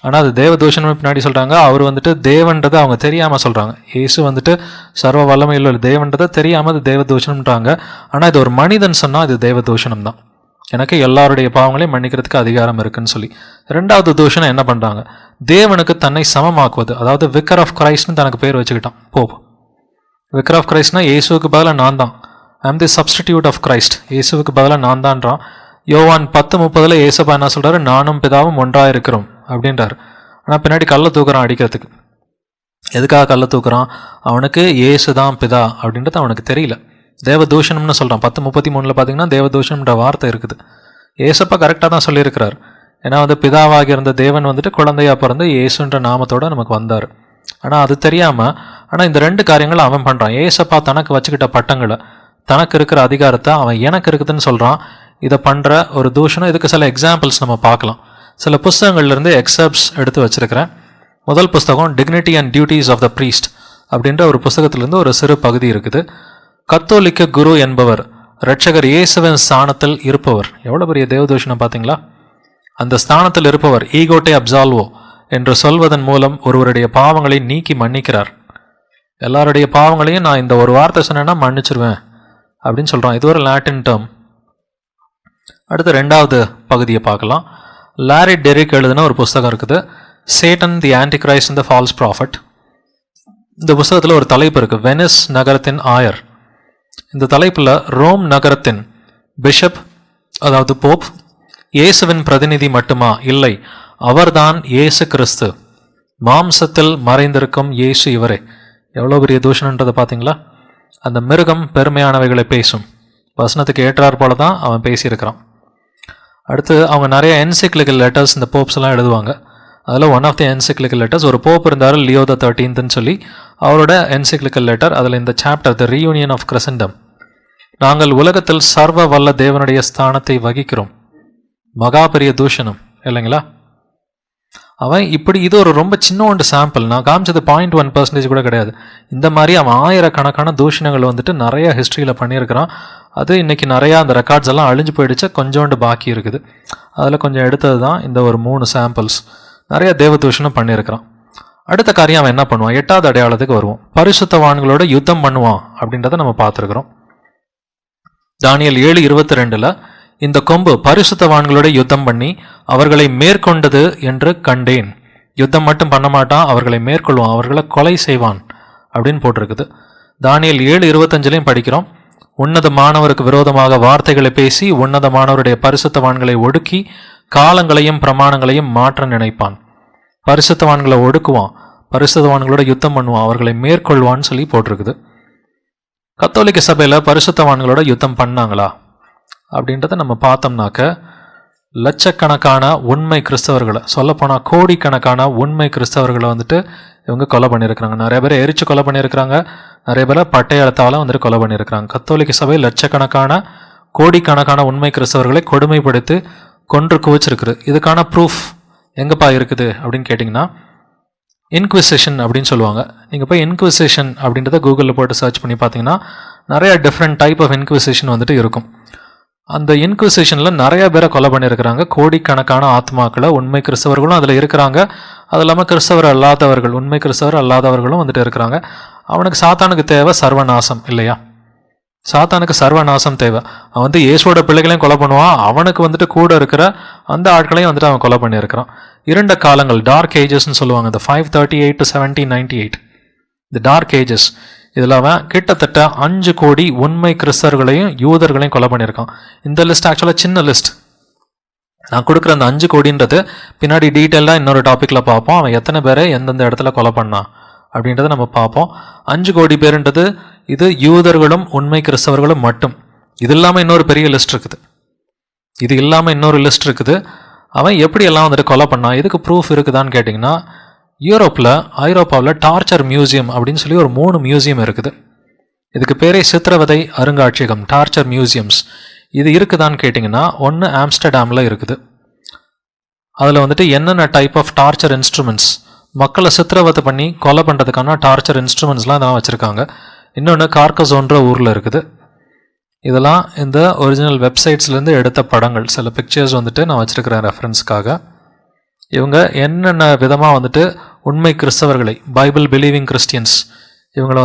[SPEAKER 1] ஆனால் அது தேவ தூஷணம் பின்னாடி சொல்கிறாங்க. அவர் தேவன்றதை அவங்க தெரியாமல் சொல்கிறாங்க. இயேசு சர்வ வல்லமையில் உள்ள தேவன்றதை தெரியாமல் அது தேவ தூஷணம்ன்றாங்க. ஆனால் இது ஒரு மனிதன் சொன்னால் இது தேவ தூஷணம் தான். எனக்கு எல்லாருடைய பாவங்களையும் மன்னிக்கிறதுக்கு அதிகாரம் இருக்குன்னு சொல்லி. 2வது தூஷணம் என்ன பண்ணுறாங்க? தேவனுக்கு தன்னை சமமாக்குவது, அதாவது விக்கர் ஆஃப் கிரைஸ்ட்னு தனக்கு பேர் வச்சுக்கிட்டான் போப். விக்கர் ஆஃப் கிரைஸ்ட்னா இயேசுவுக்கு பதிலாக நான் தான். ஐ ஆம் தி சப்ஸ்டிடியூட் ஆஃப் கிரைஸ்ட். இயேசுவுக்கு பதிலாக நான் தான்றான். யோவான் 10:30 ஏசப்பா என்ன சொல்கிறாரு, நானும் பிதாவும் ஒன்றாக இருக்கிறோம் அப்படின்றார். ஆனால் பின்னாடி கல்லை தூக்குறான் அடிக்கிறதுக்கு. எதுக்காக கல்லை தூக்குறான்? அவனுக்கு இயேசு தான் பிதா அப்படின்றது அவனுக்கு தெரியல. தேவதூஷணம்னு சொல்கிறான். 10:33 பார்த்தீங்கன்னா தேவதூஷணம்ன்ற வார்த்தை இருக்குது. ஏசப்பா கரெக்டாக தான் சொல்லியிருக்கிறார். ஏன்னா பிதாவாக இருந்த தேவன் குழந்தையாக பிறந்து இயேசுன்ற நாமத்தோடு நமக்கு வந்தார். ஆனால் அது தெரியாமல் ஆனால் இந்த ரெண்டு காரியங்களை அவன் பண்ணுறான். ஏசப்பா தனக்கு வச்சுக்கிட்ட பட்டங்களை, தனக்கு இருக்கிற அதிகாரத்தை அவன் எனக்கு இருக்குதுன்னு சொல்கிறான். இதை பண்ணுற ஒரு தூஷணம். இதுக்கு சில எக்ஸாம்பிள்ஸ் நம்ம பார்க்கலாம். சில புஸ்தகங்கள்லேருந்து எக்ஸப்ட்ஸ் எடுத்து வச்சுருக்கிறேன். முதல் புஸ்தகம் dignity and duties of the priest அப்படின்ற ஒரு புஸ்தகத்திலேருந்து ஒரு சிறு பகுதி இருக்குது. கத்தோலிக்க குரு என்பவர் இரட்சகர் இயேசுவின் ஸ்தானத்தில் இருப்பவர். எவ்வளோ பெரிய தேவதூஷணம் பார்த்தீங்களா? அந்த ஸ்தானத்தில் இருப்பவர் ஈகோட்டே அப்சால்வோ என்று சொல்வதன் மூலம் ஒருவருடைய பாவங்களை நீக்கி மன்னிக்கிறார். எல்லாருடைய பாவங்களையும் நான் இந்த ஒரு வார்த்தை சொன்னேன்னா மன்னிச்சிருவேன் அப்படின்னு சொல்கிறான். இது ஒரு லாட்டின் டேர்ம். அடுத்து ரெண்டாவது பகுதியை பார்க்கலாம். லாரி டெரிக் எழுதின ஒரு புஸ்தகம் இருக்குது, Satan the Antichrist and the false prophet. இந்த புஸ்தகத்தில் ஒரு தலைப்பு இருக்குது, வெனிஸ் நகரத்தின் ஆயர். இந்த தலைப்பில் ரோம் நகரத்தின் பிஷப், அதாவது போப், இயேசுவின் பிரதிநிதி மட்டுமா? இல்லை, அவர்தான் இயேசு கிறிஸ்து. மாம்சத்தில் மறைந்திருக்கும் இயேசு இவரே. எவ்வளோ பெரிய தூஷணன்றதை பார்த்தீங்களா? அந்த மிருகம் பெருமையானவைகளை பேசும். வசனத்துக்கு ஏற்றார் போல தான் அவன் பேசியிருக்கிறான். அடுத்து அவங்க நிறைய என்சைக்ளிக்கல் லெட்டர்ஸ் இந்த போப்ஸ் எல்லாம் எழுதுவாங்க. அதில் one of the encyclical letters, ஒரு போப் இருந்தார் லியோ த 13th சொல்லி, அவரோட என்சைக்ளிக்கல் லெட்டர். அதில் இந்த chapter the reunion of Christendom, நாங்கள் உலகத்தில் சர்வ வல்ல தேவனுடைய ஸ்தானத்தை வகிக்கிறோம். மகா பெரிய தூஷணம் இல்லைங்களா? அவன் இப்படி, இது ஒரு ரொம்ப சின்னோண்டு சாம்பிள். நான் காமிச்சது 0.1% கூட கிடையாது. இந்த மாதிரி அவன் ஆயிரக்கணக்கான தூஷணங்கள் நிறைய ஹிஸ்ட்ரியில் பண்ணியிருக்கிறான். அது இன்னைக்கு நிறையா அந்த ரெக்கார்ட்ஸ் எல்லாம் அழிஞ்சு போயிடுச்சு, கொஞ்சோண்டு பாக்கி இருக்குது. அதில் கொஞ்சம் எடுத்தது தான் இந்த ஒரு 3 சாம்பிள்ஸ். நிறைய தேவதூஷணம் பண்ணியிருக்கிறான். அடுத்த காரியம் அவன் என்ன பண்ணுவான்? 8வது அடையாளத்துக்கு வருவோம். பரிசுத்தவான்களோட யுத்தம் பண்ணுவான் அப்படின்றத நம்ம பார்த்துருக்குறோம். தானியேல் 7:22 இந்த கொம்பு பரிசுத்தவான்களோட யுத்தம் பண்ணி அவர்களை மேற்கொண்டது என்று கண்டேன். யுத்தம் மட்டும் பண்ண மாட்டான், அவர்களை மேற்கொள்வான், அவர்களை கொலை செய்வான் அப்படின்னு போட்டிருக்குது. தானியேல் 7:25 படிக்கிறோம், உன்னதமானவருக்கு விரோதமாக வார்த்தைகளை பேசி உன்னதமானவருடைய பரிசுத்தவான்களை ஒடுக்கி காலங்களையும் பிரமாணங்களையும் மாற்ற நினைப்பான். பரிசுத்தவான்களை ஒடுக்குவான், பரிசுத்தவான்களோட யுத்தம் பண்ணுவான், அவர்களை மேற்கொள்வான்னு சொல்லி போட்டிருக்குது. கத்தோலிக்க சபையில் பரிசுத்தவான்களோட யுத்தம் பண்ணாங்களா அப்படின்றத நம்ம பார்த்தோம்னாக்க, லட்சக்கணக்கான உண்மை கிறிஸ்தவர்களை, சொல்லப்போனால் கோடிக்கணக்கான உண்மை கிறிஸ்தவர்களை இவங்க கொலை பண்ணியிருக்கிறாங்க. நிறைய பேரை எரிச்சு கொலை பண்ணியிருக்கிறாங்க, நிறைய பேரை பட்டயத்தால் கொலை பண்ணியிருக்கிறாங்க. கத்தோலிக்க சபை லட்சக்கணக்கான கோடிக்கணக்கான உண்மை கிறிஸ்தவர்களை கொடுமைப்படுத்தி கொன்று குவிச்சிருக்குது. இதுக்கான ப்ரூஃப் எங்கப்பா இருக்குது அப்படின்னு கேட்டிங்கன்னா, இன்குவிசேஷன் அப்படின்னு சொல்லுவாங்க. நீங்கள் போய் இன்குவிசேஷன் அப்படின்றத கூகுளில் போட்டு சர்ச் பண்ணி பார்த்தீங்கன்னா நிறைய டிஃப்ரெண்ட் டைப் ஆஃப் இன்குவிசேஷன் இருக்கும். அந்த இன்குவிசேஷனில் நிறைய பேரை கொலை பண்ணியிருக்கிறாங்க. கோடிக்கணக்கான ஆத்மாக்களை, உண்மை கிறிஸ்தவர்களும் அதில் இருக்கிறாங்க. அது இல்லாமல் கிறிஸ்தவர் அல்லாதவர்கள், உண்மை கிறிஸ்தவர் அல்லாதவர்களும் இருக்கிறாங்க. அவனுக்கு சாத்தானுக்கு தேவை சர்வநாசம் இல்லையா? சாத்தானுக்கு சர்வநாசம் தேவை. அவன் இயேசுவோட பிள்ளைகளையும் கொலை பண்ணுவான், அவனுக்கு கூட இருக்கிற அந்த ஆட்களையும் அவன் கொலை பண்ணியிருக்கிறான். இரண்ட காலங்கள், டார்க் ஏஜஸ்ன்னு சொல்லுவாங்க. இந்த 538 to 1798 இந்த டார்க் ஏஜஸ். இதில் அவன் கிட்டத்தட்ட 5 கோடி உண்மை கிறிஸ்தவர்களையும் யூதர்களையும் கொலை பண்ணியிருக்கான். இந்த லிஸ்ட் ஆக்சுவலாக சின்ன லிஸ்ட். நான் கொடுக்குற அந்த 5 கோடின்றது பின்னாடி டீட்டெயிலாக இன்னொரு டாப்பிக்கில் பார்ப்போம். அவன் எத்தனை பேரை எந்தெந்த இடத்துல கொலை பண்ணான் அப்படின்றத நம்ம பார்ப்போம். 5 கோடி பேருன்றது இது யூதர்களும் உண்மை கிறிஸ்தவர்களும் மட்டும். இது இல்லாமல் இன்னொரு பெரிய லிஸ்ட் இருக்குது. இது இல்லாமல் இன்னொரு லிஸ்ட் இருக்குது. அவன் எப்படி எல்லாம் கொலை பண்ணான், இதுக்கு ப்ரூஃப் இருக்குதான்னு கேட்டிங்கன்னா, ஐரோப்பாவில் டார்ச்சர் மியூசியம் அப்படின்னு சொல்லி ஒரு 3 மியூசியம் இருக்குது. இதுக்கு பேரே சித்திரவதை அருங்காட்சியகம், டார்ச்சர் மியூசியம்ஸ். இது இருக்குதான்னு கேட்டிங்கன்னா, ஒன்று ஆம்ஸ்டர்டாமில் இருக்குது. அதில் என்னென்ன டைப் ஆஃப் டார்ச்சர் இன்ஸ்ட்ருமெண்ட்ஸ், மக்களை சித்திரவதை பண்ணி கொலை பண்ணுறதுக்கான டார்ச்சர் இன்ஸ்ட்ருமெண்ட்ஸ்லாம் இதெல்லாம் வச்சுருக்காங்க. இன்னொன்று கார்கசோன்ற ஊரில் இருக்குது. இதெல்லாம் இந்த ஒரிஜினல் வெப்சைட்ஸ்லேருந்து எடுத்த படங்கள், சில பிக்சர்ஸ் நான் வச்சுருக்கிறேன் ரெஃபரன்ஸ்க்காக. இவங்க என்னென்ன விதமாக உண்மை கிறிஸ்தவர்களை, பைபிள் பிலீவிங் கிறிஸ்டியன்ஸ், இவங்களை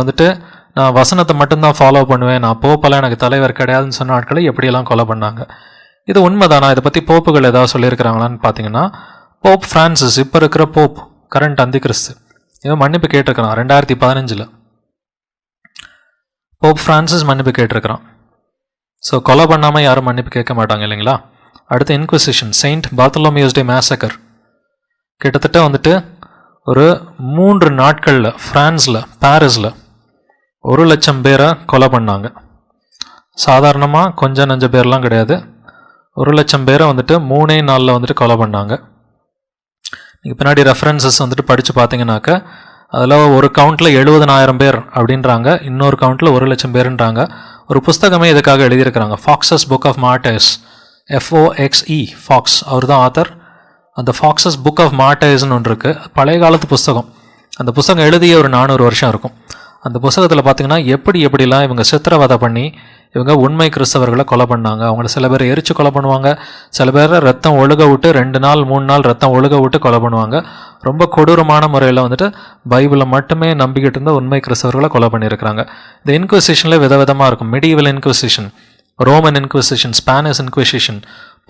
[SPEAKER 1] நான் வசனத்தை மட்டும்தான் ஃபாலோ பண்ணுவேன், நான் போப்பெல்லாம் எனக்கு தலைவர் கிடையாதுன்னு சொன்ன ஆட்களை எப்படியெல்லாம் கொலை பண்ணாங்க. இது உண்மைதானா? இதை பற்றி போப்புகள் ஏதாவது சொல்லியிருக்கிறாங்களான்னு பார்த்தீங்கன்னா, போப் ஃப்ரான்சிஸ், இப்போ இருக்கிற போப், கரண்ட் அந்தி கிறிஸ்து, இவன் மன்னிப்பு கேட்டிருக்கிறான் 2015. போப் ஃப்ரான்சிஸ் மன்னிப்பு கேட்டிருக்கிறான். ஸோ கொலை பண்ணாமல் யாரும் மன்னிப்பு கேட்க மாட்டாங்க இல்லைங்களா. அடுத்து இன்குவிசிஷன், செயின்ட் பார்த்தலோமியூஸ் டே மேசக்கர். கிட்டத்தட்ட வந்துட்டு ஒரு 3 நாட்களில் ஃப்ரான்ஸில் பாரிஸில் 1,00,000 பேரை கொலை பண்ணாங்க. சாதாரணமாக கொஞ்சம் நஞ்ச பேர்லாம் கிடையாது, 1,00,000 பேரை வந்துட்டு 3 நாளில் வந்துட்டு கொலை பண்ணாங்க. நீங்கள் பின்னாடி ரெஃபரன்சஸ் வந்துட்டு படித்து பார்த்தீங்கன்னாக்க அதில் ஒரு கவுண்டில் 70,000 பேர் அப்படின்றாங்க, இன்னொரு கவுண்டில் 1,00,000 பேருன்றாங்க. ஒரு புஸ்தகமே இதுக்காக எழுதியிருக்கிறாங்க, Foxe's book of martyrs, FOXE, Foxe, அவர் தான் ஆத்தர். அந்த ஃபாக்ஸஸ் புக் ஆஃப் மார்டைர்ஸ்னு ஒன்று இருக்குது, பழைய காலத்து புஸ்தகம். அந்த புஸ்தகம் எழுதிய ஒரு 400 வருஷம் இருக்கும். அந்த புஸ்தகத்தில் பார்த்தீங்கன்னா எப்படிலாம் இவங்க சித்திரவதை பண்ணி இவங்க உண்மை கிறிஸ்தவர்களை கொலை பண்ணாங்க. அவங்கள சில பேர் எரிச்சு கொலை பண்ணுவாங்க, சில பேர் ரத்தம் ஒழுக விட்டு 2 நாள் 3 நாள் ரத்தம் ஒழுக விட்டு கொலை பண்ணுவாங்க. ரொம்ப கொடூரமான முறையில் வந்துட்டு பைபிளை மட்டுமே நம்பிக்கிட்டு இருந்த உண்மை கிறிஸ்தவர்களை கொலை பண்ணியிருக்கிறாங்க. இந்த இன்குவிசிஷனில் விதவிதமாக இருக்கும். Medieval inquisition, Roman inquisition, Spanish inquisition,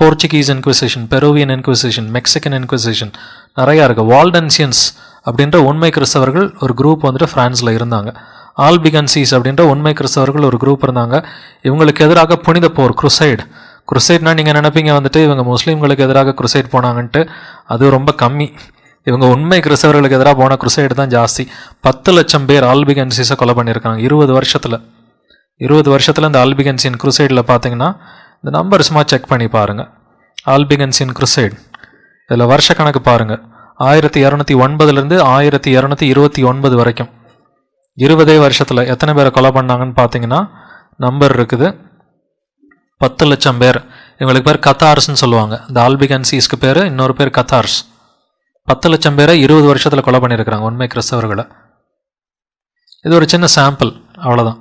[SPEAKER 1] Portuguese inquisition, Peruvian inquisition, Mexican inquisition, நிறையா இருக்குது. வால்டன்சியன்ஸ் அப்படின்ற உண்மை கிறிஸ்தவர்கள் ஒரு குரூப் வந்துட்டு ஃப்ரான்ஸில் இருந்தாங்க. ஆல்பிகன்சீஸ் அப்படின்ற உண்மை கிறிஸ்தவர்கள் ஒரு குரூப் இருந்தாங்க. இவங்களுக்கு எதிராக புனித போர், குருசைட்னா நீங்கள் நினைப்பீங்க வந்துட்டு இவங்க முஸ்லீம்களுக்கு எதிராக குருசைட் போனாங்கன்ட்டு. அது ரொம்ப கம்மி. இவங்க உண்மை கிறிஸ்தவர்களுக்கு எதிராக போன குருசைடு தான் ஜாஸ்தி. 10,00,000 பேர் ஆல்பிகன்சீஸை கொலை பண்ணியிருக்காங்க 20 வருஷத்தில். இந்த ஆல்பிகன்சியன் குருசைடில் பார்த்தீங்கன்னா இந்த நம்பர் சும்மா செக் பண்ணி பாருங்கள். ஆல்பிகன்சியன் குருசைட் இதில் வருஷ கணக்கு பாருங்கள், 1209 1229 வரைக்கும் 20 வருஷத்தில் எத்தனை பேரை கொலை பண்ணாங்கன்னு பார்த்தீங்கன்னா நம்பர் இருக்குது, 10,00,000 பேர். இவங்களுக்கு பேர் கத்தார்ஸ்ன்னு சொல்லுவாங்க. இந்த ஆல்பிகன்சீஸ்க்கு பேர், இன்னொரு பேர் கத்தார்ஸ். 10,00,000 பேரை 20 வருஷத்தில் கொலை பண்ணியிருக்கிறாங்க உண்மை கிறிஸ்தவர்களை. இது ஒரு சின்ன சாம்பிள், அவ்வளோதான்.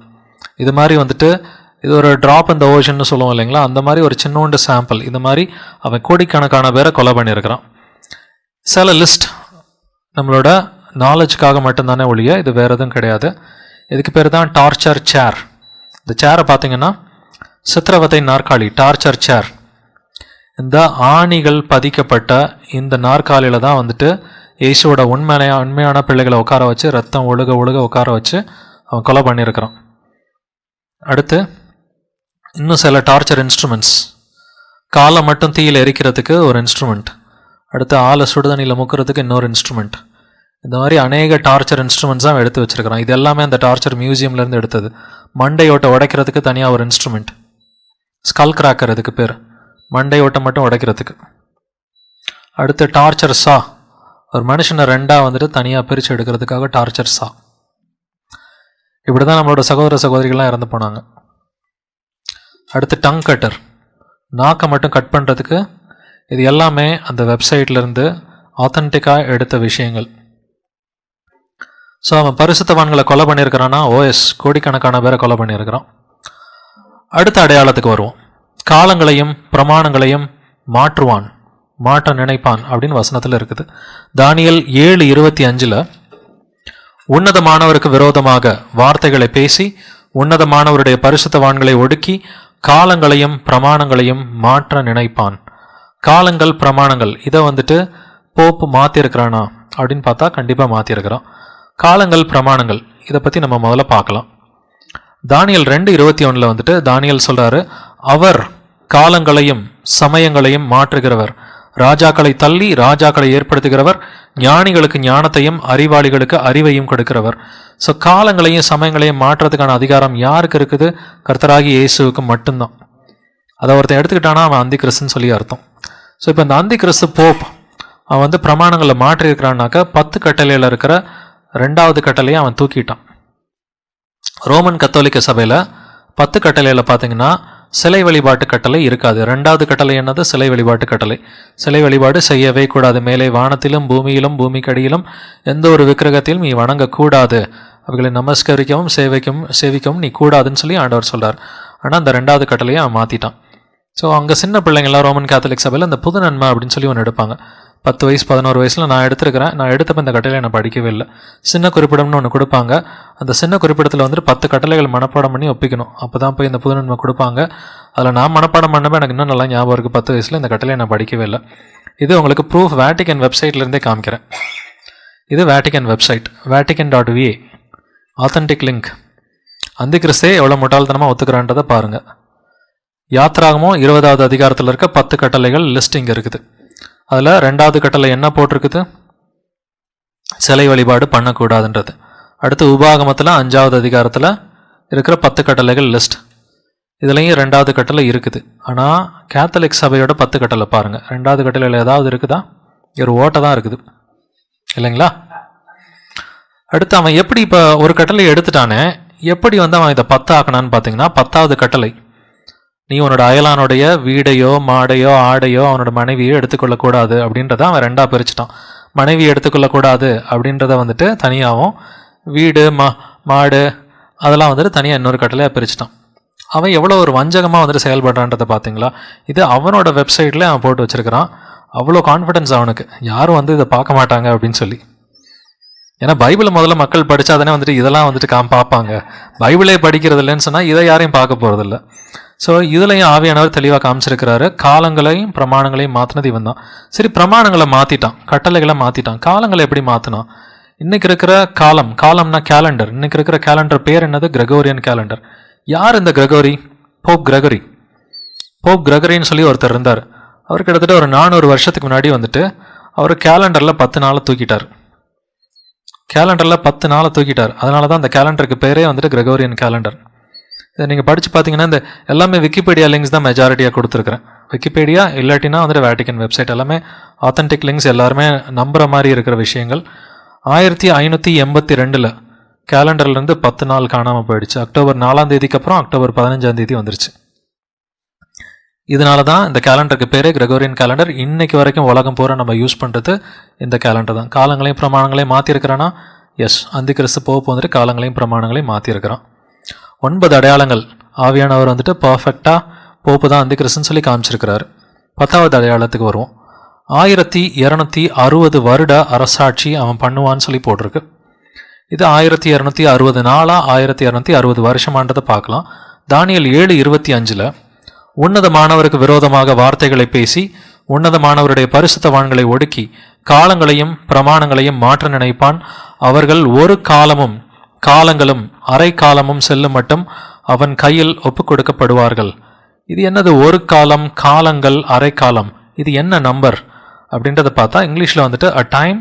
[SPEAKER 1] இது மாதிரி வந்துட்டு இது ஒரு ட்ராப் இந்த ஓஷன்னு சொல்லுவோம் இல்லைங்களா, அந்த மாதிரி ஒரு சின்னோண்டு சாம்பிள். இது மாதிரி அவன் கோடிக்கணக்கான பேரை கொலை பண்ணியிருக்கிறான். சில லிஸ்ட் நம்மளோட நாலேஜுக்காக மட்டும்தானே ஒழிய இது வேறு எதுவும் கிடையாது. இதுக்கு பேர் தான் டார்ச்சர் சேர். இந்த சேரை பார்த்தீங்கன்னா சித்திரவதை நாற்காலி, டார்ச்சர் சேர். இந்த ஆணிகள் பதிக்கப்பட்ட இந்த நாற்காலியில் தான் வந்துட்டு இயேசுவோட உண்மையான பிள்ளைகளை உட்கார வச்சு ரத்தம் ஒழுக உட்கார வச்சு அவன் கொலை பண்ணியிருக்கிறான். அடுத்து இன்னும் சில டார்ச்சர் இன்ஸ்ட்ருமெண்ட்ஸ். காலை மட்டும் தீயில் எரிக்கிறதுக்கு ஒரு இன்ஸ்ட்ருமெண்ட், அடுத்து ஆளை சுடுதண்ணியில் முக்கிறதுக்கு இன்னொரு இன்ஸ்ட்ருமெண்ட். இந்த மாதிரி அநேக டார்ச்சர் இன்ஸ்ட்ருமெண்ட்ஸ் தான் எடுத்து வச்சிருக்கிறான். இது எல்லாமே அந்த டார்ச்சர் மியூசியம்லேருந்து எடுத்தது. மண்டையோட்டை உடைக்கிறதுக்கு தனியாக ஒரு இன்ஸ்ட்ருமெண்ட், ஸ்கல் கிராக்கர் இதுக்கு பேர், மண்டையோட்டை மட்டும் உடைக்கிறதுக்கு. அடுத்து டார்ச்சர் சா, ஒரு மனுஷனை 2ஆக வந்துட்டு தனியாக பிரித்து எடுக்கிறதுக்காக டார்ச்சர் சா. இப்படி தான் நம்மளோட சகோதர சகோதரிகள்லாம் இறந்து போனாங்க. அடுத்து டங் கட்டர், நாக்கை மட்டும் கட் பண்ணுறதுக்கு. இது எல்லாமே அந்த வெப்சைட்லேருந்து ஆத்தன்டிக்காக எடுத்த விஷயங்கள். ஸோ அவன் பரிசுத்தவான்களை கொலை பண்ணியிருக்கிறான்னா OS கோடிக்கணக்கான பேரை கொலை பண்ணியிருக்கிறான். அடுத்த அடையாளத்துக்கு வருவோம். காலங்களையும் பிரமாணங்களையும் மாற்ற நினைப்பான் அப்படின்னு வசனத்தில் இருக்குது. தானியேல் 7:25 உன்னதமானவருக்கு விரோதமாக வார்த்தைகளை பேசி உன்னதமானவருடைய பரிசுத்தவான்களை ஒடுக்கி காலங்களையும் பிரமாணங்களையும் மாற்ற நினைப்பான். காலங்கள் பிரமாணங்கள் இதை வந்துட்டு போப்பு மாற்றிருக்கிறானா அப்படின்னு பார்த்தா கண்டிப்பாக மாற்றிருக்கிறான். காலங்கள் பிரமாணங்கள் இதை பற்றி நம்ம முதல்ல பார்க்கலாம். தானியேல் 2:21 வந்துட்டு தானியேல் சொல்கிறாரு, அவர் காலங்களையும் சமயங்களையும் மாற்றுகிறவர், ராஜாக்களை தள்ளி ராஜாக்களை ஏற்படுத்துகிறவர், ஞானிகளுக்கு ஞானத்தையும் அறிவாளிகளுக்கு அறிவையும் கொடுக்கிறவர். ஸோ காலங்களையும் சமயங்களையும் மாற்றுறதுக்கான அதிகாரம் யாருக்கு இருக்குது? கர்த்தராகி இயேசுவுக்கு மட்டும்தான். அதை ஒருத்தன் எடுத்துக்கிட்டானா அவன் அந்தி கிறிஸ்துன்னு சொல்லி அர்த்தம். ஸோ இப்போ இந்த அந்தி கிறிஸ்து போப் அவன் வந்து பிரமாணங்களை மாற்றியிருக்கிறான்னாக்கா 10 கட்டளையில் இருக்கிற 2வது கட்டளையை அவன் தூக்கிட்டான். ரோமன் கத்தோலிக்க சபையில் 10 கட்டளையில் பார்த்தீங்கன்னா சிலை வழிபாட்டு கட்டளை இருக்காது. 2வது கட்டளை என்னது? சிலை வழிபாட்டு கட்டளை. சிலை வழிபாடு செய்யவே கூடாது. மேலே வானத்திலும் பூமியிலும் பூமிக்கடியிலும் எந்த ஒரு விக்கிரகத்திலும் நீ வணங்கக்கூடாது, அவைகளை நமஸ்கரிக்கவும் சேவிக்கவும் நீ கூடாதுன்னு சொல்லி ஆண்டவர் சொல்கிறார். ஆனால் அந்த 2வது கட்டளையை அவன் மாற்றிட்டான். ஸோ அங்கே சின்ன பிள்ளைங்களாம் ரோமன் கேத்தலிக் சபையில் அந்த புது நன்மை அப்படின்னு சொல்லி ஒன்று எடுப்பாங்க. 10 வயசு 11 வயசில் நான் எடுத்துருக்கிறேன். நான் எடுத்தப்போ இந்த கட்டளையை நான் படிக்கவே இல்லை. சின்ன குறிப்பிடம்னு ஒன்று கொடுப்பாங்க. அந்த சின்ன குறிப்பிடத்தில் வந்துட்டு 10 கட்டளைகள் மனப்பாடம் பண்ணி ஒப்பிக்கணும். அப்போ தான் போய் இந்த புது நன்மை கொடுப்பாங்க. அதில் நான் மனப்பாடம் பண்ணப்போ எனக்கு இன்னும் நல்லா ஞாபகம் இருக்குது. 10 வயசில் இந்த கட்டளையை நான் படிக்கவே இல்லை. இது உங்களுக்கு ப்ரூஃப் வேட்டிக்கன் வெப்சைட்லேருந்தே காமிக்கிறேன். இது Vatican website, vatican.va, authentic link. அந்த கிறிஸ்தே எவ்வளோ முட்டாள்தனமாக ஒத்துக்கிறான்றதை பாருங்கள். யாத்ராகமும் 20வது அதிகாரத்தில் இருக்க 10 கட்டளைகள் லிஸ்ட் இங்கே இருக்குது. அதில் 2வது கட்டளை என்ன போட்டிருக்குது? சிலை வழிபாடு பண்ணக்கூடாதுன்றது. அடுத்து உபாகமத்தில் 5வது அதிகாரத்தில் இருக்கிற 10 கட்டளைகள் லிஸ்ட். இதுலேயும் 2வது கட்டளை இருக்குது. ஆனால் கேத்தலிக் சபையோட 10 கட்டளை பாருங்கள். 2வது கட்டளையில் ஏதாவது இருக்குதா? ஒரு ஓட்டை தான் இருக்குது இல்லைங்களா? அடுத்து அவன் எப்படி இப்போ ஒரு கட்டளை எடுத்துட்டானே, எப்படி அவன் இதை 10 ஆக்கினான்னு பார்த்தீங்கன்னா, 10வது கட்டளை, நீ உன்னோட அயலானுடைய வீடையோ மாடையோ ஆடையோ அவனோட மனைவியோ எடுத்துக்கொள்ளக்கூடாது அப்படின்றத அவன் 2ஆக பிரிச்சுட்டான். மனைவி எடுத்துக்கொள்ளக்கூடாது அப்படின்றத தனியாகவும், வீடு மாடு அதெல்லாம் தனியாக இன்னொரு கட்டளையாக பிரிச்சுட்டான். அவன் எவ்வளோ ஒரு வஞ்சகமாக செயல்படுறான்றதை பார்த்தீங்களா? இது அவனோட வெப்சைட்டில் அவன் போட்டு வச்சுருக்கிறான். அவ்வளோ கான்ஃபிடென்ஸ் அவனுக்கு, யாரும் இதை பார்க்க மாட்டாங்க அப்படின்னு சொல்லி. ஏன்னா பைபிளை முதல்ல மக்கள் படித்தாதானே இதெல்லாம் பார்ப்பாங்க. பைபிளே படிக்கிறது இல்லைன்னு சொன்னால் இதை யாரையும் பார்க்க போகிறதில்ல. ஸோ இதுலையும் ஆவியானவர் தெளிவாக காமிச்சிருக்கிறாரு. காலங்களையும் பிரமாணங்களையும் மாற்றினது இவன் தான். சரி, பிரமாணங்களை மாற்றிட்டான், கட்டளைகளை மாற்றிட்டான், காலங்களை எப்படி மாற்றினான்? இன்னைக்கு இருக்கிற காலம்னா கேலண்டர். இன்னைக்கு இருக்கிற கேலண்டர் பேர் என்னது? Gregorian calendar. யார் இந்த கிரெகோரி? போப் கிரெகரின்னு சொல்லி ஒருத்தர் இருந்தார். அவர் கிட்டத்தட்ட ஒரு 400 வருஷத்துக்கு முன்னாடி அவர் கேலண்டரில் 10 நாளை தூக்கிட்டார். அதனால தான் அந்த கேலண்டருக்கு பேரே கிரெகோரியன் கேலண்டர். இதை நீங்கள் படித்து பார்த்தீங்கன்னா இந்த எல்லாமே விக்கிபீடியா லிங்க்ஸ் தான் மெஜாரிட்டியாக கொடுத்துருக்குறேன். விக்கிபீடியா இல்லாட்டினா வேட்டிக்கன் வெப்சைட், எல்லாமே ஆத்தென்டிக் லிங்க்ஸ், எல்லாருமே நம்புகிற மாதிரி இருக்கிற விஷயங்கள். 1582 கேலண்டர்லேருந்து 10 நாள் காணாமல் போயிடுச்சு. அக்டோபர் 4ஆம் தேதிக்கு அப்புறம் அக்டோபர் 15ஆம் தேதி வந்துருச்சு. இதனால தான் இந்த கேலண்டருக்கு பேரே கிரெகோரியன் கேலண்டர். இன்னைக்கு வரைக்கும் உலகம் பூரா நம்ம யூஸ் பண்ணுறது இந்த கேலண்டர் தான். காலங்களையும் பிரமாணங்களையும் மாற்றிருக்கிறான்னா, எஸ், அந்த கிறிஸ்து போப்பு காலங்களையும் பிரமாணங்களையும் மாற்றிருக்கிறான். 9 அடையாளங்கள் ஆவியானவர் பர்ஃபெக்டாக போப்பு தான் அந்த கிறிஸ்துன்னு சொல்லி காமிச்சிருக்கிறாரு. 10வது அடையாளத்துக்கு வருவோம். 1260 வருட அரசாட்சி அவன் பண்ணுவான்னு சொல்லி போட்டிருக்கு. இது 1260 நாளா 1260 வருஷமான்றதை பார்க்கலாம். தானியேல் 7:25 உன்னதமானவருக்கு விரோதமாக வார்த்தைகளை பேசி உன்னதமானவருடைய பரிசுத்தவான்களை ஒடுக்கி காலங்களையும் பிரமாணங்களையும் மாற்ற நினைப்பான். அவர்கள் ஒரு காலங்களும் அரை காலமும் செல்லும் மட்டும் அவன் கையில் ஒப்புக் கொடுக்கப்படுவார்கள். இது என்னது? ஒரு காலங்கள், அரை காலம், இது என்ன நம்பர் அப்படின்றத பார்த்தா இங்கிலீஷில் a time,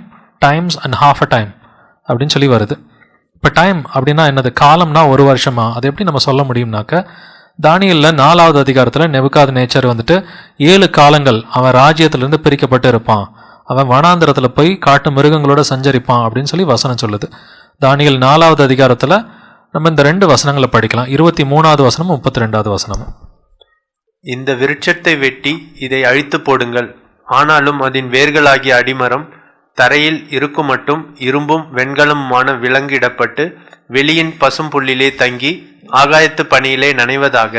[SPEAKER 1] times and half a time அப்படின்னு சொல்லி வருது. இப்போ டைம் அப்படின்னா என்னது? காலம்னா ஒரு வருஷமா? அது எப்படி நம்ம சொல்ல முடியும்னாக்க, தானியேலில் 4வது அதிகாரத்தில் நேபுகாத்நேச்சர் 7 காலங்கள் அவன் ராஜ்யத்திலிருந்து பிரிக்கப்பட்டு இருப்பான், அவன் வனாந்திரத்தில் போய் காட்டு மிருகங்களோட சஞ்சரிப்பான் அப்படின்னு சொல்லி வசனம் சொல்லுது. தானியேல் 4வது அதிகாரத்தில் நம்ம இந்த 2 வசனங்களை படிக்கலாம். 23வது வசனமும் 32வது வசனமும்.
[SPEAKER 3] இந்த விருட்சத்தை வெட்டி இதை அழித்து போடுங்கள், ஆனாலும் அதன் வேர்களாகிய அடிமரம் தரையில் இருக்கும் மட்டும் இரும்பும் வெண்கலமுமான விலங்கிடப்பட்டு வெளியின் பசும் புல்லிலே தங்கி ஆகாயத்து பனியிலே நனைவதாக.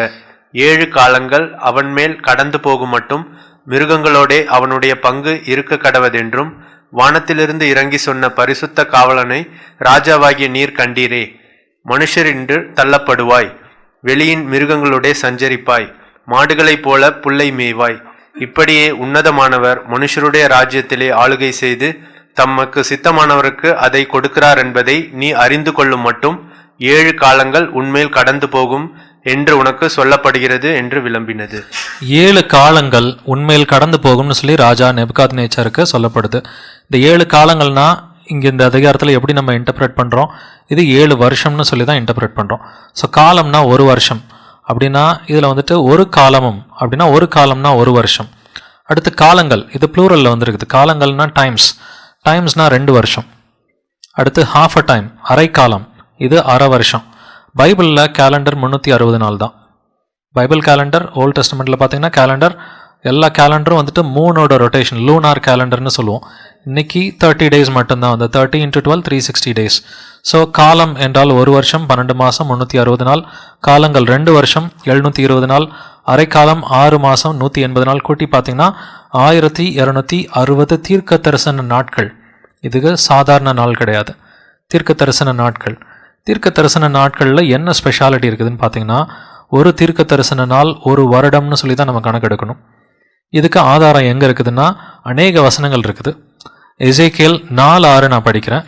[SPEAKER 3] 7 காலங்கள் அவன் மேல் கடந்து போகும் மட்டும் மிருகங்களோடே அவனுடைய பங்கு இருக்க கடவதென்றும் வானத்திலிருந்து இறங்கி சொன்ன பரிசுத்த காவலனை ராஜாவாகிய நீர் கண்டீரே. மனுஷரின்று தள்ளப்படுவாய், வெளியின் மிருகங்களோடே சஞ்சரிப்பாய், மாடுகளைப் போல புல்லை மேய்வாய். இப்படியே உன்னதமானவர் மனுஷருடைய ராஜ்யத்திலே ஆளுகை செய்து தமக்கு சித்தமானவருக்கு அதை கொடுக்கிறார் என்பதை நீ அறிந்து கொள்ளும் மட்டும் 7 காலங்கள் உன்மேல் கடந்து போகும் என்று உனக்கு சொல்லப்படுகிறது என்று விளம்பினது.
[SPEAKER 1] 7 காலங்கள் உன்மேல் கடந்து போகும்னு சொல்லி ராஜா நேபுகாத்நேச்சருக்கு சொல்லப்படுது. இந்த 7 காலங்கள்னா இங்கே இந்த அதிகாரத்தில் எப்படி நம்ம இன்டர்பிரேட் பண்ணுறோம்? இது 7 வருஷம்னு சொல்லி தான் இன்டர்பிரேட் பண்ணுறோம். ஸோ காலம்னா ஒரு வருஷம் அப்படின்னா இதில் ஒரு காலமும் அப்படின்னா ஒரு காலம்னா ஒரு வருஷம். அடுத்து காலங்கள், இது ப்ளூரலில் வந்துருக்குது. காலங்கள்னா டைம்ஸ்னா 2 வருஷம். அடுத்து ஹாஃப் அ டைம், அரை காலம், இது அரை வருஷம். பைபிளில் கேலண்டர் 360 நாள் தான். பைபிள் கேலண்டர் ஓல்ட் டெஸ்டமெண்ட்டில் பார்த்தீங்கன்னா கேலண்டர் எல்லா கேலண்டரும் மூணோட ரொட்டேஷன், லூனார் கேலண்டர்னு சொல்லுவோம். இன்னைக்கு 30 டேஸ் மட்டும்தான், 30 × 12 360 டேஸ். ஸோ காலம் என்றால் ஒரு வருஷம் 12 மாதம் 360 நாள், காலங்கள் 2 வருஷம் 720 நாள், அரைக்காலம் 6 மாதம் 180 நாள். கூட்டி பார்த்தீங்கன்னா 1260 தீர்க்க தரிசன நாட்கள். இதுக்கு சாதாரண நாள் கிடையாது, தீர்க்க தரிசன நாட்கள். தீர்க்க தரிசன நாட்களில் என்ன ஸ்பெஷாலிட்டி இருக்குதுன்னு பார்த்தீங்கன்னா, ஒரு தீர்க்க தரிசன நாள் ஒரு வருடம்னு சொல்லி தான் நம்ம கணக்கெடுக்கணும். இதுக்கு ஆதாரம் எங்கே இருக்குதுன்னா அநேக வசனங்கள் இருக்குது. எசேக்கியேல் 4:6 நான் படிக்கிறேன்.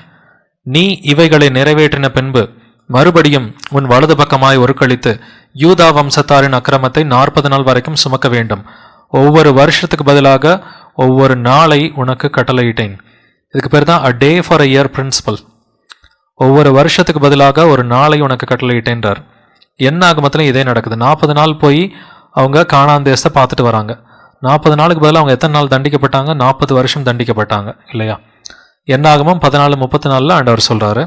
[SPEAKER 1] நீ இவைகளை நிறைவேற்றின பின்பு மறுபடியும் உன் வலது பக்கமாய் ஒருக்களித்து யூதா வம்சத்தாரின் அக்கிரமத்தை 40 நாள் வரைக்கும் சுமக்க வேண்டும். ஒவ்வொரு வருஷத்துக்கு பதிலாக ஒவ்வொரு நாளை உனக்கு கட்டளையிட்டேன். இதுக்கு பேர் தான் a day for a year principle. ஒவ்வொரு வருஷத்துக்கு பதிலாக ஒரு நாளை உனக்கு கட்டளையிட்டேன்றார். என்ன ஆகமத்திலும் இதே நடக்குது. 40 நாள் போய் அவங்க கானான் தேசத்தை பார்த்துட்டு வராங்க. 40 நாளுக்கு பதிலாக அவங்க எத்தனை நாள் தண்டிக்கப்பட்டாங்க? 40 வருஷம் தண்டிக்கப்பட்டாங்க இல்லையா? என்ன ஆகமும் 14:34 ஆண்டவர் சொல்றாரு,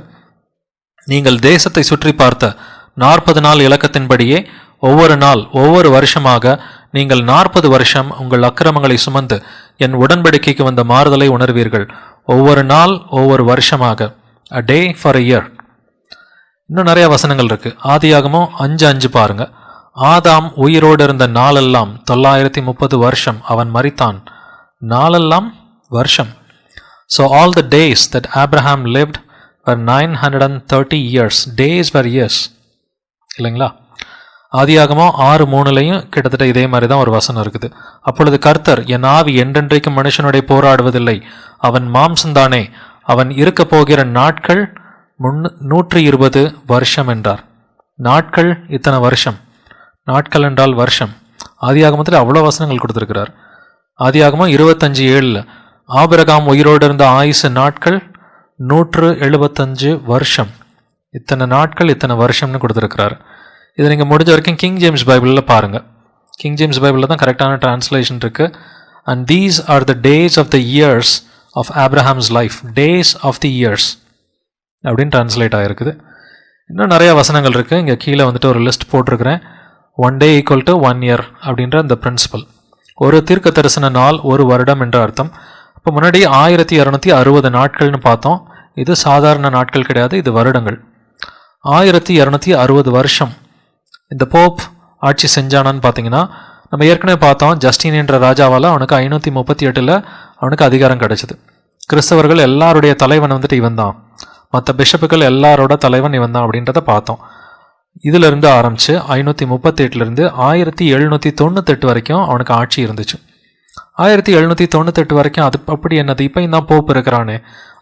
[SPEAKER 1] நீங்கள் தேசத்தை சுற்றி பார்த்த 40 நாள் இலக்கத்தின்படியே ஒவ்வொரு நாள் ஒவ்வொரு வருஷமாக நீங்கள் 40 வருஷம் உங்கள் அக்கிரமங்களை சுமந்து என் உடன்படிக்கைக்கு வந்த மாறுதலை உணர்வீர்கள். ஒவ்வொரு நாள் ஒவ்வொரு வருஷமாக, அ டே ஃபார் அ இயர். இன்னும் நிறைய வசனங்கள் இருக்கு. ஆதியாகமம் 5:5 பாருங்க. ஆதாம் உயிரோடு இருந்த நாளெல்லாம் 930 வருஷம் அவன் மரித்தான். நாளெல்லாம் வருஷம். So all the days that Abraham lived were 930 years. Days were years. இல்லைங்களா? ஆதியாகமம் 6:3 கிட்டத்தட்ட இதே மாதிரி தான் ஒரு வசனம் இருக்குது. அப்பொழுது கர்த்தர், என் ஆவி என்றென்றைக்கும் மனுஷனுடைய போராடுவதில்லை, அவன் மாம்சந்தானே, அவன் இருக்க போகிற நாட்கள் 120 வருஷம் என்றார். நாட்கள் இத்தனை வருஷம். நாட்கள் என்றால் வருஷம். ஆதியாகமத்தில் அவ்வளோ வசனங்கள் கொடுத்துருக்கிறார். ஆதியாகமம் 25:7 ஆபிரகாம் உயிரோடு இருந்த ஆயுசு நாட்கள் 175 வருஷம். இத்தனை நாட்கள் இத்தனை வருஷம்னு கொடுத்துருக்கிறார். இதை நீங்கள் முடிஞ்ச வரைக்கும் கிங் ஜேம்ஸ் பைபிளில் பாருங்கள். கிங் ஜேம்ஸ் பைபிளில் தான் கரெக்டான டிரான்ஸ்லேஷன் இருக்குது. And these are the days of the years of Abraham's life. Days of the years அப்படின்னு டிரான்ஸ்லேட் ஆகிருக்குது. இன்னும் நிறைய வசனங்கள் இருக்குது. இங்கே கீழே வந்துட்டு ஒரு லிஸ்ட் போட்டிருக்கிறேன். 1 day ஈக்குவல் டு 1 year அப்படின்ற அந்த பிரின்சிபல். ஒரு தீர்க்க தரிசன நாள் ஒரு வருடம் என்ற அர்த்தம். இப்போ முன்னாடி 1260 நாட்கள்னு பார்த்தோம். இது சாதாரண நாட்கள் கிடையாது, இது வருடங்கள். 1260 வருஷம் இந்த போப் ஆட்சி செஞ்சானான்னு பார்த்தீங்கன்னா, நம்ம ஏற்கனவே பார்த்தோம், ஜஸ்டின் என்ற ராஜாவால் அவனுக்கு 538 அவனுக்கு அதிகாரம் கிடைச்சிது. கிறிஸ்தவர்கள் எல்லாருடைய தலைவன் வந்துட்டு இவன் தான், மற்ற பிஷப்புகள் எல்லாரோட தலைவன் இவன் தான் அப்படின்றத பார்த்தோம். இதிலிருந்து ஆரம்பித்து 538 1798 வரைக்கும் அவனுக்கு ஆட்சி இருந்துச்சு. 1798 வரைக்கும் அது அப்படி என்னது, இப்போ தான் போப் இருக்கிறானே,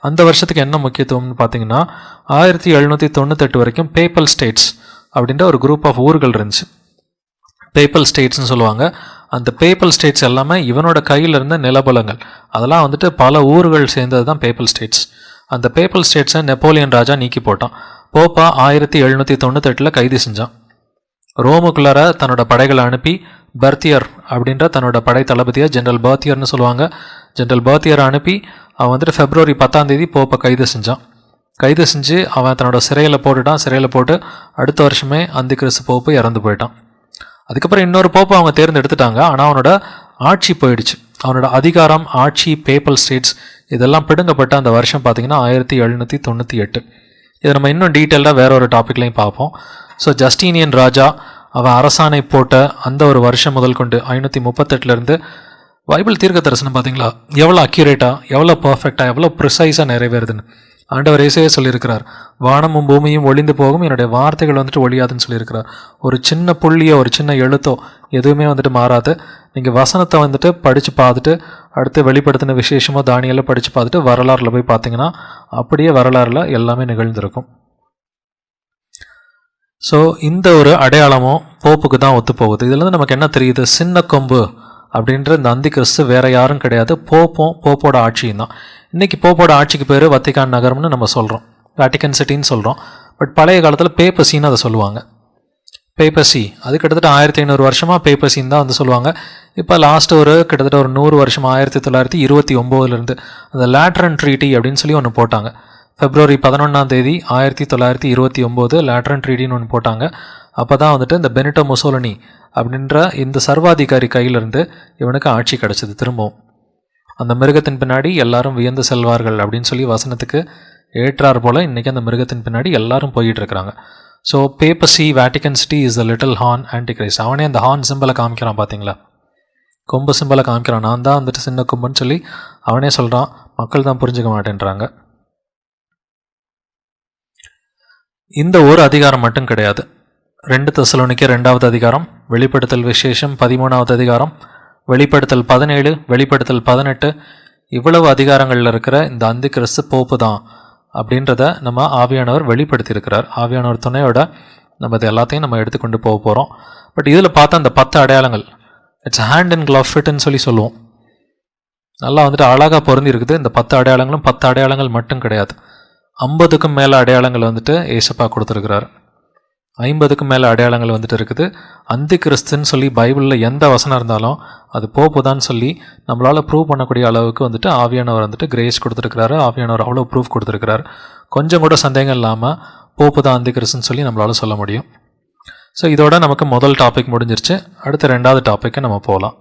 [SPEAKER 1] அந்த வருஷத்துக்கு என்ன முக்கியத்துவம்னு பார்த்தீங்கன்னா, 1798 வரைக்கும் பேப்பல் ஸ்டேட்ஸ் அப்படின்ற ஒரு குரூப் ஆஃப் ஊர்கள் இருந்துச்சு. பேப்பல் ஸ்டேட்ஸ்னு சொல்லுவாங்க. அந்த பேப்பல் ஸ்டேட்ஸ் எல்லாமே இவனோட கையில் இருந்த நிலபலங்கள், அதெல்லாம் வந்துட்டு பல ஊர்கள் சேர்ந்தது தான் பேப்பல் ஸ்டேட்ஸ். அந்த பேப்பல் ஸ்டேட்ஸை நெப்போலியன் ராஜா நீக்கி போட்டான். போப்பா 1798 கைது செஞ்சான். ரோமுக்குள்ளார தன்னோட படைகளை அனுப்பி பர்த்தியர் அப்படின்ற தன்னோட படை தளபதியை, ஜென்ரல் பர்த்தியர்னு சொல்லுவாங்க, ஜென்ரல் பர்த்தியரை அனுப்பி அவன் வந்துட்டு February 10 போப்பை கைது செஞ்சான். கைது செஞ்சு அவன் தன்னோட சிறையில் போட்டுட்டான். சிறையில் போட்டு அடுத்த வருஷமே அந்தி கிறிஸ்து போப்பு இறந்து போயிட்டான். அதுக்கப்புறம் இன்னொரு போப்பை அவங்க தேர்ந்தெடுத்துட்டாங்க. ஆனால் அவனோட ஆட்சி போயிடுச்சு. அவனோட அதிகாரம், ஆட்சி, பேப்பல் ஸ்டேட்ஸ் இதெல்லாம் பிடுங்கப்பட்ட அந்த வருஷம் பார்த்திங்கன்னா 1798. இதை நம்ம இன்னும் டீட்டெயிலாக வேற ஒரு டாப்பிக்லையும் பார்ப்போம். ஸோ ஜஸ்டீனியன் ராஜா அவன் அரசாணை போட்ட அந்த ஒரு வருஷம் முதல் கொண்டு 538 பைபிள் தீர்க்க தரிசனம் பார்த்தீங்களா எவ்வளோ அக்யூரேட்டாக, எவ்வளோ பர்ஃபெக்டாக, எவ்வளோ ப்ரிசைஸாக நிறைவேறுதுன்னு. ஆண்டவர் இயேசுவே சொல்லியிருக்கிறார், வானமும் பூமியும் ஒளிந்து போகும், என்னுடைய வார்த்தைகள் வந்துட்டு ஒழியாதுன்னு சொல்லியிருக்கிறார். ஒரு சின்ன புள்ளியோ ஒரு சின்ன எழுத்தோ எதுவுமே வந்துட்டு மாறாது. நீங்கள் வசனத்தை வந்துட்டு படித்து பார்த்துட்டு அடுத்து வெளிப்படுத்தின விசேஷமோ தானியெல்லாம் படித்து பார்த்துட்டு வரலாறில் போய் பார்த்தீங்கன்னா அப்படியே வரலாறில் எல்லாமே நிகழ்ந்திருக்கும். ஸோ இந்த ஒரு அடையாளமும் போப்புக்கு தான் ஒத்து போகுது. இதுலேருந்து நமக்கு என்ன தெரியுது, சின்ன கொம்பு அப்படின்ற இந்த அந்தி கிறிஸ்து வேற யாரும் கிடையாது, போப்போட ஆட்சியும் தான். இன்றைக்கி போப்போட ஆட்சிக்கு பேர் வத்திக்கான் நகரம்னு நம்ம சொல்கிறோம், வேட்டிக்கன் சிட்டின்னு சொல்கிறோம். பட் பழைய காலத்தில் பேப்பசின்னு அதை சொல்லுவாங்க. பேப்பசி அது கிட்டத்தட்ட 1500 வருஷமாக பேப்பசின்னு தான் வந்து சொல்லுவாங்க. இப்போ லாஸ்ட் ஒரு கிட்டத்தட்ட ஒரு 100 வருஷம் 1929 அந்த லேட்ரன் ட்ரீட்டி அப்படின்னு சொல்லி ஒன்று போட்டாங்க. February 11 1929 லேட்ரன் ட்ரீட்டின்னு ஒன்று போட்டாங்க. அப்போ தான் வந்துட்டு இந்த பெனிட்டோ முசோலினி அப்படின்ற இந்த சர்வாதிகாரி கையிலிருந்து இவனுக்கு ஆட்சி கிடச்சிது. திரும்பவும் அந்த மிருகத்தின் பின்னாடி எல்லாரும் வியந்து செல்வார்கள் அப்படின்னு சொல்லி வசனத்துக்கு ஏற்றார் போல் இன்றைக்கி அந்த மிருகத்தின் பின்னாடி எல்லாரும் போய்கிட்டு இருக்கிறாங்க. So பேப்பசி Vatican city is the little horn Antichrist. அவனே அந்த ஹார்ன் சிம்பிளை காமிக்கிறான், பார்த்தீங்களா, கொம்பு சிம்பிளை காமிக்கிறான். நான் தான் வந்துட்டு சின்ன கொம்புன்னு சொல்லி அவனே சொல்கிறான். மக்கள் தான் புரிஞ்சுக்க மாட்டேன்றாங்க. இந்த ஒரு அதிகாரம் மட்டும் கிடையாது. 2 தெசலோனிக்கேயர் 2வது அதிகாரம், வெளிப்படுத்தல் விசேஷம் 13வது அதிகாரம், வெளிப்படுத்தல் 17, வெளிப்படுத்தல் 18, இவ்வளவு அதிகாரங்களில் இருக்கிற இந்த அந்தி கிறிஸ்து போப்பு தான் அப்படின்றத நம்ம ஆவியானவர் வெளிப்படுத்தியிருக்கிறார். ஆவியானவர் துணையோட நம்ம இது எல்லாத்தையும் நம்ம எடுத்துக்கொண்டு போக போகிறோம். பட் இதில் பார்த்தா அந்த 10 அடையாளங்கள் இட்ஸ் ஹேண்ட் அண்ட் க்ளவ் ஃபிட்னு சொல்லுவோம். நல்லா வந்துட்டு அழகாக பொருந்தி இருக்குது. இந்த 10 அடையாளங்களும் 10 அடையாளங்கள் மட்டும் கிடையாது, 50க்கும் மேலே அடையாளங்கள் வந்துட்டு ஏசப்பா கொடுத்துருக்கிறார். 50க்கும் மேலே அடையாளங்கள் வந்துட்டு இருக்குது. அந்தி கிறிஸ்துன்னு சொல்லி பைபிளில் எந்த வசனம் இருந்தாலும் அது போப்புதான்னு சொல்லி நம்மளால் ப்ரூவ் பண்ணக்கூடிய அளவுக்கு வந்துட்டு ஆவியானவர் வந்துட்டு கிரேஸ் கொடுத்துருக்கிறாரு. ஆவியானவர் அவ்வளோ ப்ரூஃப் கொடுத்துருக்கிறாரு. கொஞ்சம் கூட சந்தேகம் இல்லாமல் போப்பு தான் அந்தி கிறிஸ்துன்னு சொல்லி நம்மளால் சொல்ல முடியும். ஸோ இதோட நமக்கு முதல் டாபிக் முடிஞ்சிருச்சு. அடுத்த 2வது டாப்பிக்கை நம்ம போகலாம்.